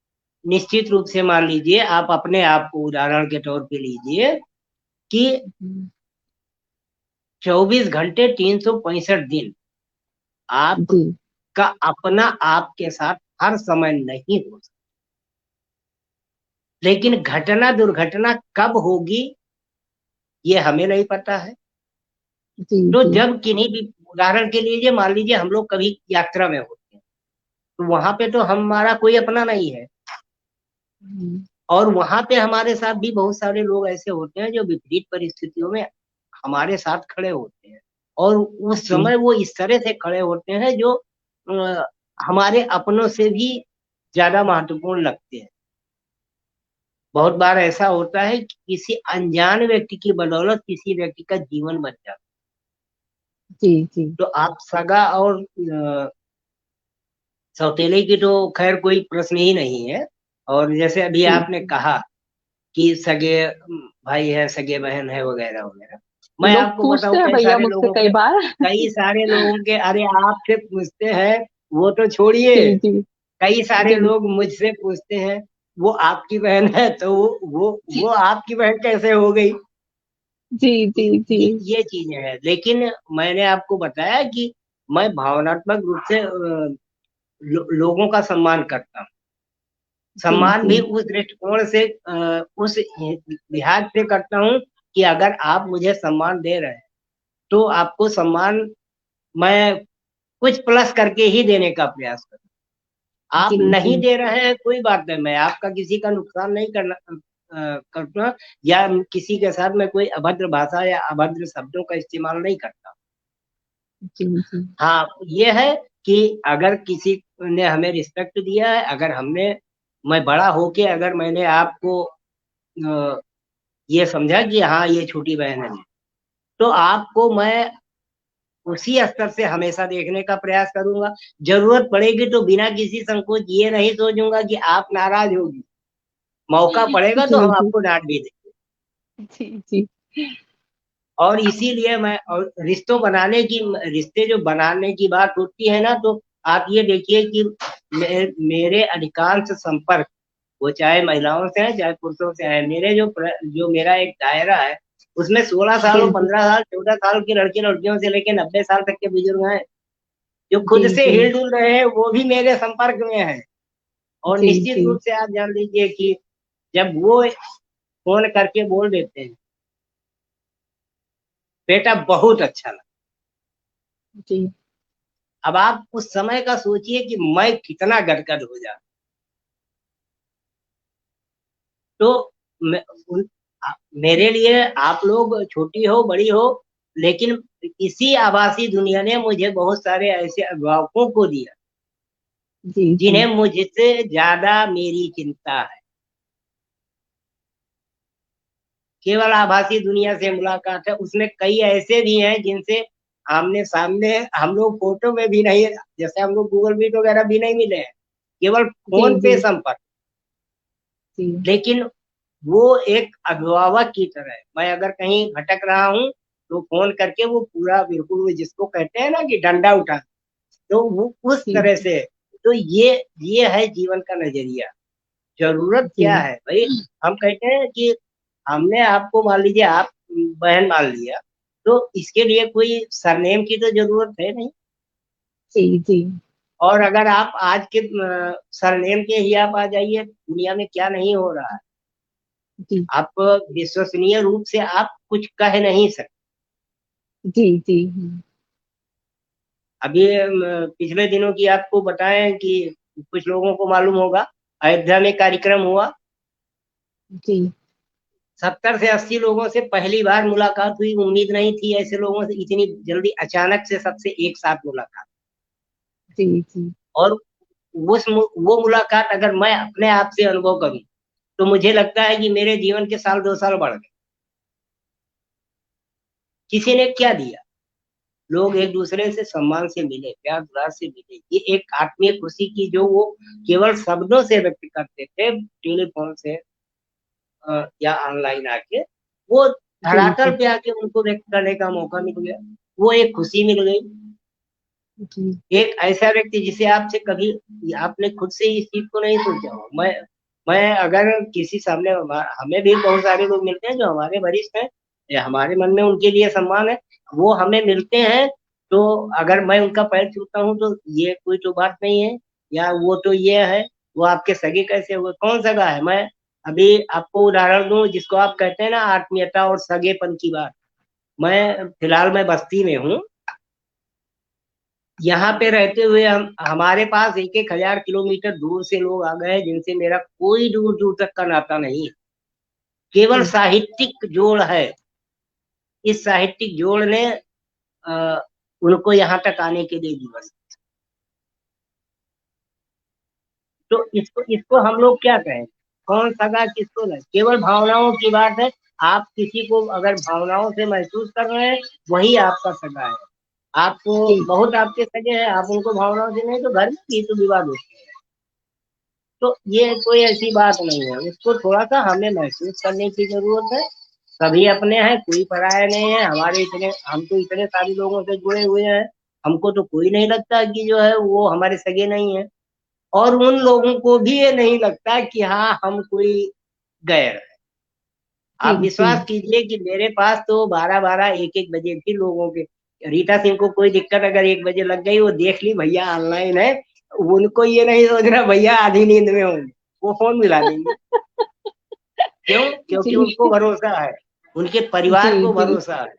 निश्चित रूप से, मान लीजिए आप अपने आप को उदाहरण के तौर पे लीजिए कि 24 घंटे 365 दिन जी आपका अपना आपके साथ हर समय नहीं हो सकता। लेकिन घटना दुर्घटना कब होगी, ये हमें नहीं पता है। जी तो जी जब किन्हीं भी, उदाहरण के लिए मान लीजिए हम लोग कभी यात्रा में होते हैं, तो वहां पे तो हमारा कोई अपना नहीं है, हम्म, और वहां पे हमारे साथ भी बहुत सारे लोग ऐसे होते हैं जो विपरीत परिस्थितियों में हमारे साथ खड़े होते हैं। और उस जी समय वो इस तरह से खड़े होते हैं जो हमारे अपनों से भी ज्यादा महत्वपूर्ण लगते हैं। बहुत बार ऐसा होता है कि किसी अनजान व्यक्ति की बदौलत किसी व्यक्ति का जीवन बच जाता जी जी है। तो आप सगा और सौतेले की तो खैर कोई प्रश्न ही नहीं है। और जैसे अभी जी आपने जी। कहा कि सगे भाई है, सगे बहन है, वगैरह वगैरह, मैं लोग आपको पूछते बताऊं, हैं भैया मुझसे कई बार। कई सारे लोगों के, अरे आपसे पूछते हैं वो तो छोड़िए, जी जी कई सारे जी लोग मुझसे पूछते हैं वो आपकी बहन है तो वो आपकी बहन कैसे हो गई। जी जी जी ये चीजें हैं, लेकिन मैंने आपको बताया कि मैं भावनात्मक रूप से लोगों का सम्मान करता हूँ। जी सम्मान जी भी उस दृष्टिकोण से, उस लिहाज से करता हूँ कि अगर आप मुझे सम्मान दे रहे हैं तो आपको सम्मान मैं कुछ प्लस करके ही देने का प्रयास करूँ। आप जी जी नहीं दे रहे हैं कोई बात नहीं, मैं आपका किसी का नुकसान नहीं करना, या किसी के साथ मैं कोई अभद्र भाषा या अभद्र शब्दों का इस्तेमाल नहीं करता। जी जी हाँ, ये है कि अगर किसी ने हमें रिस्पेक्ट दिया है, अगर हमने, मैं बड़ा होके अगर मैंने आपको ये समझा कि हाँ ये छोटी बहन है, तो आपको मैं उसी स्तर से हमेशा देखने का प्रयास करूंगा। जरूरत पड़ेगी तो बिना किसी संकोच ये नहीं सोचूंगा कि आप नाराज होगी, मौका पड़ेगा तो जी हम जी आपको डांट भी देंगे। जी जी और इसीलिए मैं, और रिश्ते जो बनाने की बात होती है ना, तो आप ये देखिए कि मेरे अधिकांश संपर्क, वो चाहे महिलाओं से है चाहे पुरुषों से है, मेरे जो मेरा एक दायरा है उसमें 16 साल जी और 15 साल 14 साल की लड़के लड़कियों से लेकर 90 साल तक के बुजुर्ग हैं, जो जी खुद से जी हिल डुल रहे हैं, वो भी मेरे संपर्क में है। और जी निश्चित जी रूप से आप जान लीजिए कि जब वो फोन करके बोल देते हैं बेटा बहुत अच्छा लगा, जी अब आप उस समय का सोचिए कि मैं कितना गदगद हो जाता। तो मैं, उन, मेरे लिए आप लोग छोटी हो बड़ी हो, लेकिन इसी आभासी दुनिया ने मुझे बहुत सारे ऐसे अभिभावकों को दिया जी जी जिन्हें मुझसे ज्यादा मेरी चिंता है। केवल आभासी दुनिया से मुलाकात है, उसमें कई ऐसे भी हैं जिनसे आमने सामने हम लोग फोटो में भी नहीं, जैसे हम लोग गूगल मीट वगैरह भी नहीं मिले हैं, केवल जी फोन पे जी संपर्क। जी लेकिन वो एक अभिभावक की तरह है, मैं अगर कहीं भटक रहा हूँ तो फोन करके वो पूरा बिल्कुल, वो जिसको कहते हैं ना कि डंडा उठा, तो वो उस जी तरह से। तो ये है जीवन का नजरिया। जरूरत क्या जी है भाई, हम कहते हैं कि हमने आपको मान लीजिए आप बहन मान लिया, तो इसके लिए कोई सरनेम की तो जरूरत है नहीं। जी जी और अगर आप आज के सरनेम के ही आप आ जाइए, दुनिया में क्या नहीं हो रहा है, जी आप विश्वसनीय रूप से आप कुछ कह नहीं सकते। जी जी अभी पिछले दिनों की आपको बताएं कि कुछ लोगों को मालूम होगा, अयोध्या में कार्यक्रम हुआ, जी 70 से 80 लोगों से पहली बार मुलाकात हुई, उम्मीद नहीं थी ऐसे लोगों से इतनी जल्दी अचानक से सबसे एक साथ मुलाकात। जी जी और वो मुलाकात अगर मैं अपने आप से अनुभव करूं तो मुझे लगता है कि मेरे जीवन के साल 2 साल बढ़ गए। किसी ने क्या दिया, लोग एक दूसरे से सम्मान से मिले, प्यार दुलार से मिले, ये एक आत्मीय खुशी की जो वो केवल शब्दों से व्यक्त करते थे टेलीफोन से या ऑनलाइन आके, वो जी धरातल जी पे आके उनको व्यक्त करने का मौका मिल गया, वो एक खुशी मिल गई। जी एक ऐसा व्यक्ति जिसे आपसे कभी, आपने खुद से इस चीज को नहीं सोचा हो, मैं अगर किसी सामने, हमें भी बहुत सारे लोग मिलते हैं जो हमारे वरिष्ठ हैं या हमारे मन में उनके लिए सम्मान है, वो हमें मिलते हैं, तो अगर मैं उनका पैर छूता हूँ तो ये कोई तो बात नहीं है, या वो तो ये है, वो आपके सगे कैसे हुए, कौन सगा है। मैं अभी आपको उदाहरण दूं, जिसको आप कहते हैं ना आत्मीयता और सगेपन की बात, मैं फिलहाल मैं बस्ती में हूँ, यहाँ पे रहते हुए हमारे पास 1,000 किलोमीटर दूर से लोग आ गए जिनसे मेरा कोई दूर दूर तक का नाता नहीं है, केवल जी साहित्यिक जोड़ है। इस साहित्यिक जोड़ ने अ, उनको यहाँ तक आने के लिए दिवस, तो इसको इसको हम लोग क्या कहें, कौन सगा किसको नहीं, केवल भावनाओं की बात है। आप किसी को अगर भावनाओं से महसूस कर रहे हैं, वही आपका सगा है। आपको जी बहुत आपके सगे हैं, आप उनको भावनाओं से नहीं, तो घर में भी तो विवाद होते हैं। तो ये कोई ऐसी बात नहीं है, उसको थोड़ा सा हमें महसूस करने की जरूरत है। सभी अपने हैं, कोई पराया नहीं है। हमारे इतने, हम तो इतने सारे लोगों से जुड़े हुए हैं, हमको तो कोई नहीं लगता कि जो है वो हमारे सगे नहीं है। और उन लोगों को भी ये नहीं लगता कि हाँ हम कोई गैर है। जी आप जी विश्वास कीजिए कि मेरे पास तो 12-12 1-1 बजे भी लोगों के, रीता सिंह को कोई दिक्कत अगर 1 बजे लग गई, वो देख ली भैया ऑनलाइन है, उनको ये नहीं सोचना भैया आधी नींद में होंगे, वो फोन मिला देंगे। क्यों? क्योंकि जी उनको भरोसा है, उनके जी परिवार को जी भरोसा है।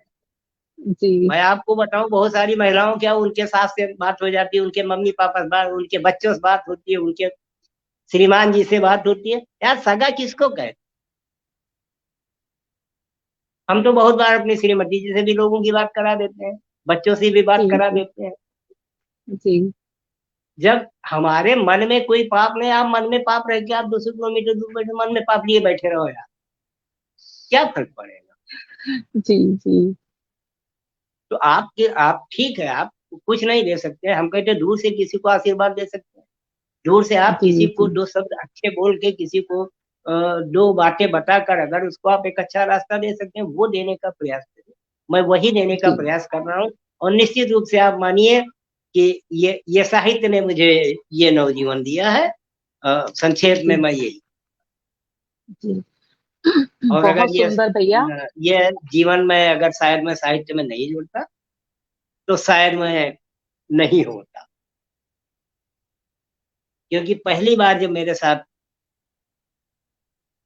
जी मैं आपको बताऊं, बहुत सारी महिलाओं क्या उनके सास से बात हो जाती है, उनके मम्मी पापा से बात, उनके बच्चों से बात होती है, उनके श्रीमान जी से बात होती है। यार सगा किसको कहे? हम तो बहुत बार अपनी श्रीमती जी से भी लोगों की बात करा देते हैं, बच्चों से भी बात जी करा जी देते हैं। जी जब हमारे मन में कोई पाप नहीं, आप मन में पाप रह के आप 200 किलोमीटर दूर बैठे मन में पाप लिए बैठे रहो यार, क्या फर्क पड़ेगा? जी जी तो आपके, आप ठीक है, आप कुछ नहीं दे सकते, हम कहते दूर से किसी को आशीर्वाद दे सकते हैं। दूर से आप जी किसी को जी दो शब्द अच्छे बोल के, किसी को दो बातें बताकर अगर उसको आप एक अच्छा रास्ता दे सकते हैं, वो देने का प्रयास करें। मैं वही देने का जी प्रयास कर रहा हूँ। और निश्चित रूप से आप मानिए कि ये साहित्य ने मुझे ये नवजीवन दिया है। संक्षेप में जी मैं यही, जी और अगर बहुत सुंदर भैया। ये जीवन में अगर शायद मैं साहित्य में नहीं जुड़ता, तो शायद मैं नहीं होता। क्योंकि पहली बार जब मेरे साथ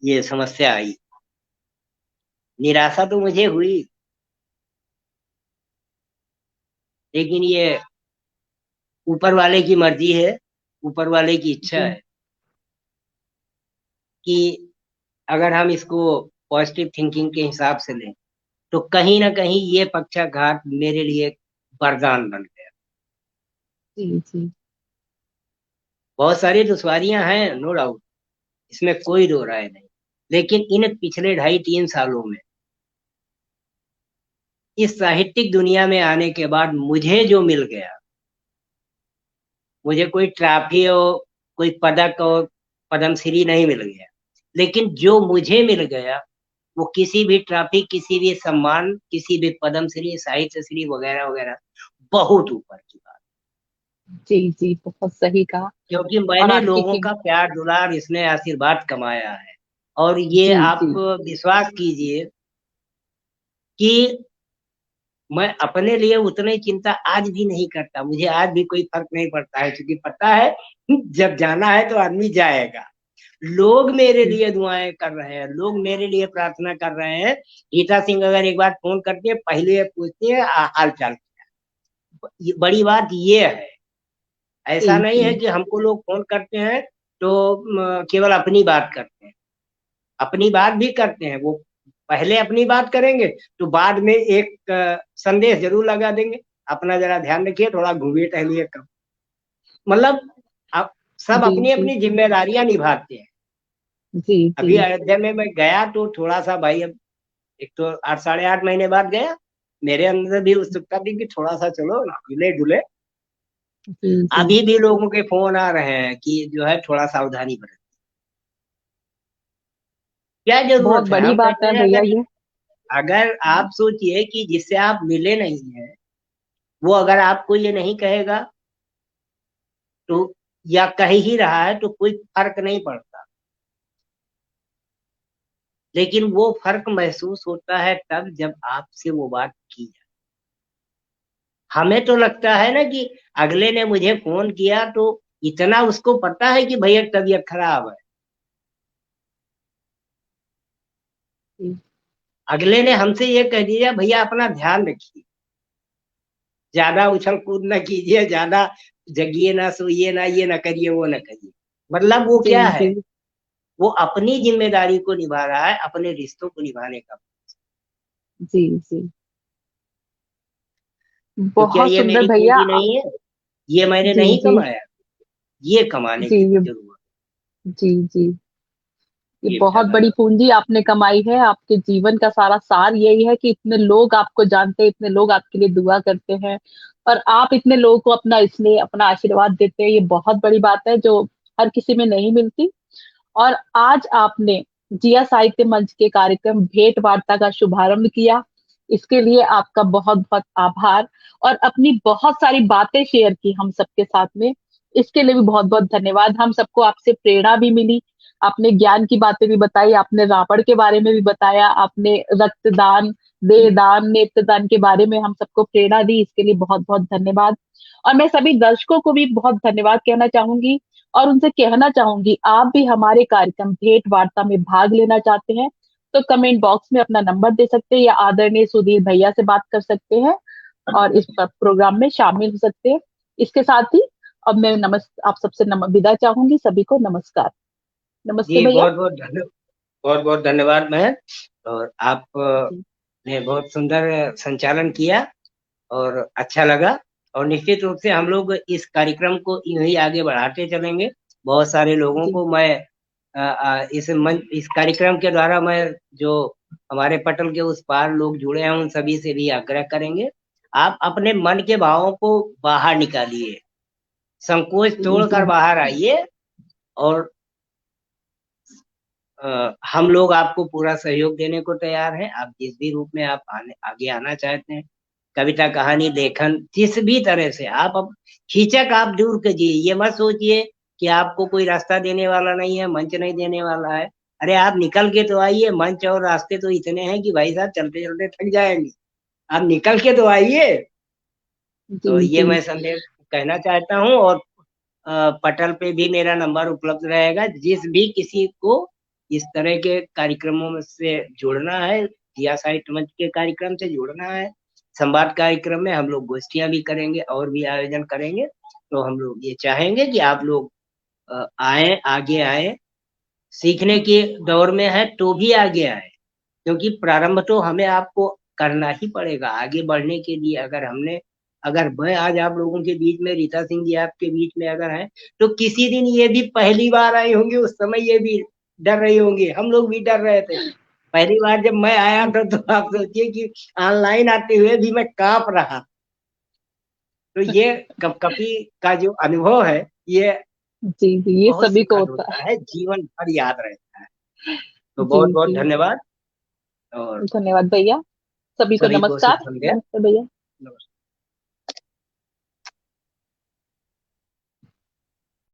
ये समस्या आई, निराशा तो मुझे हुई, लेकिन ये ऊपर वाले की मर्जी है, ऊपर वाले की इच्छा जी है कि अगर हम इसको पॉजिटिव थिंकिंग के हिसाब से लें, तो कहीं ना कहीं ये पक्षाघात मेरे लिए वरदान बन गया। जी जी बहुत सारी दुश्वारियां हैं, नो डाउट, इसमें कोई दो राय नहीं। लेकिन इन पिछले 2.5-3 सालों में इस साहित्यिक दुनिया में आने के बाद मुझे जो मिल गया, मुझे कोई ट्रॉफी हो, कोई पदक और पद्मश्री नहीं मिल गया, लेकिन जो मुझे मिल गया वो किसी भी ट्रॉफी, किसी भी सम्मान, किसी भी पद्मश्री, साहित्य श्री वगैरह वगैरह, बहुत ऊपर की बात। जी जी बहुत सही कहा। क्योंकि और मैंने आपकी लोगों कीम का प्यार दुलार, इसने आशीर्वाद कमाया है। और ये जी आप जी विश्वास कीजिए कि मैं अपने लिए उतनी चिंता आज भी नहीं करता, मुझे आज भी कोई फर्क नहीं पड़ता है, क्योंकि पता है जब जाना है तो आदमी जाएगा। लोग मेरे जी लिए दुआएं कर रहे हैं, लोग मेरे लिए प्रार्थना कर रहे हैं। गीता सिंह अगर एक बार फोन करती है, पहले ये पूछती है हाल चाल। बड़ी बात ये है, जी ऐसा नहीं जी है कि हमको लोग फोन करते हैं तो केवल अपनी बात करते हैं। अपनी बात भी करते हैं वो, पहले अपनी बात करेंगे तो बाद में एक संदेश जरूर लगा देंगे, अपना जरा ध्यान रखिए, थोड़ा घूमिए टहलिए कम। मतलब अब सब जी अपनी जी अपनी जिम्मेदारियां निभाते हैं। जी जी अभी अयोध्या में मैं गया तो थोड़ा सा भाई, अब एक तो 8 साढ़े 8 महीने बाद गया, मेरे अंदर भी उत्सुकता थी कि थोड़ा सा चलो हिले डुले। जी जी अभी भी लोगों के फोन आ रहे हैं कि जो है थोड़ा सावधानी बरत, क्या बहुत जरूरत है? बड़ी हम बात कहते है हैं भैया अगर ये। अगर आप सोचिए कि जिससे आप मिले नहीं है, वो अगर आपको ये नहीं कहेगा तो, या कह ही रहा है तो कोई फर्क नहीं पड़ता। लेकिन वो फर्क महसूस होता है तब जब आपसे वो बात की जाए। हमें तो लगता है ना कि अगले ने मुझे फोन किया तो इतना उसको पता है कि भैया तबीयत खराब है। जी अगले ने हमसे ये कह दिया भैया अपना ध्यान रखिए, ज्यादा उछल कूद ना कीजिए, ज्यादा जगिए ना, सोइए ना, ये ना करिए, वो ना करिए। मतलब वो जी क्या जी है, वो अपनी जिम्मेदारी को निभा रहा है, अपने रिश्तों को निभाने का। जी जी तो क्या बहुत ये सुंदर मेरी भैया। पूंजी नहीं है? ये मैंने जी नहीं जी कमाया, ये कमाने जी की जरूरत। जी जी ये बहुत इंशाल्लाह। बड़ी पूंजी आपने कमाई है। आपके जीवन का सारा सार यही है कि इतने लोग आपको जानते हैं, इतने लोग आपके लिए दुआ करते हैं, और आप इतने लोगों को अपना स्नेह, अपना आशीर्वाद देते हैं। ये बहुत बड़ी बात है जो हर किसी में नहीं मिलती। और आज आपने जिया साहित्य मंच के कार्यक्रम भेंट वार्ता का शुभारंभ किया, इसके लिए आपका बहुत बहुत आभार। और अपनी बहुत सारी बातें शेयर की हम सबके साथ में, इसके लिए भी बहुत बहुत धन्यवाद। हम सबको आपसे प्रेरणा भी मिली। आपने ज्ञान की बातें भी बताई, आपने रावण के बारे में भी बताया, आपने रक्तदान, देहदान, नेत्रदान के बारे में हम सबको प्रेरणा दी, इसके लिए बहुत बहुत धन्यवाद। और मैं सभी दर्शकों को भी बहुत धन्यवाद कहना चाहूंगी, और उनसे कहना चाहूंगी, आप भी हमारे कार्यक्रम भेंट वार्ता में भाग लेना चाहते हैं तो कमेंट बॉक्स में अपना नंबर दे सकते हैं, या आदरणीय सुधीर भैया से बात कर सकते हैं और इस प्रोग्राम में शामिल हो सकते हैं। इसके साथ ही अब मैं आप सबसे विदा चाहूंगी। सभी को नमस्कार। नमस्ते जी भैया। बहुत बहुत धन्यवाद बहन। और आप जी ने बहुत सुंदर संचालन किया और अच्छा लगा। और निश्चित रूप से हम लोग इस कार्यक्रम को यूं ही आगे बढ़ाते चलेंगे। बहुत सारे लोगों जी को मैं इस कार्यक्रम के द्वारा मैं जो हमारे पटल के उस पार लोग जुड़े हैं उन सभी से भी आग्रह करेंगे, आप अपने मन के भावों को बाहर निकालिए, संकोच जी तोड़कर जी बाहर आइए। और हम लोग आपको पूरा सहयोग देने को तैयार हैं। आप जिस भी रूप में आप आगे आना चाहते हैं, कविता, कहानी, लेखन, जिस भी तरह से आप अब हिचक आप दूर कीजिए। ये मत सोचिए कि आपको कोई रास्ता देने वाला नहीं है, मंच नहीं देने वाला है। अरे आप निकल के तो आइए। मंच और रास्ते तो इतने हैं कि भाई साहब चलते चलते थक जाएंगे। आप निकल के तो आइए। जी तो ये जी मैं संदेश कहना चाहता हूँ। और पटल पे भी मेरा नंबर उपलब्ध रहेगा। जिस भी किसी को इस तरह के कार्यक्रमों में से जुड़ना है, जिया साहित्य मंच के कार्यक्रम से जुड़ना है, संवाद कार्यक्रम में हम लोग गोष्ठियां भी करेंगे और भी आयोजन करेंगे। तो हम लोग ये चाहेंगे कि आप लोग आए, आगे आए। सीखने के दौर में है तो भी आगे आए, क्योंकि प्रारंभ तो हमें आपको करना ही पड़ेगा आगे बढ़ने के लिए। अगर मैं आज आप लोगों के बीच में, रीता सिंह जी आपके बीच में अगर हैं, तो किसी दिन ये भी पहली बार आई होंगी, उस समय ये भी डर रही होंगी। हम लोग भी डर रहे थे पहली बार जब मैं आया था। तो आप सोचिए कि ऑनलाइन आते हुए भी मैं कांप रहा। तो ये कपकपी का जो अनुभव है, ये जी जी, ये बहुत सभी को सुखद होता होता है, जीवन भर याद रहता है। तो है। जी बहुत बहुत जी, धन्यवाद। और धन्यवाद भैया। सभी को सभी को शुभ नमस्कार। संध्या। नमस्ते भैया। नमस्कार।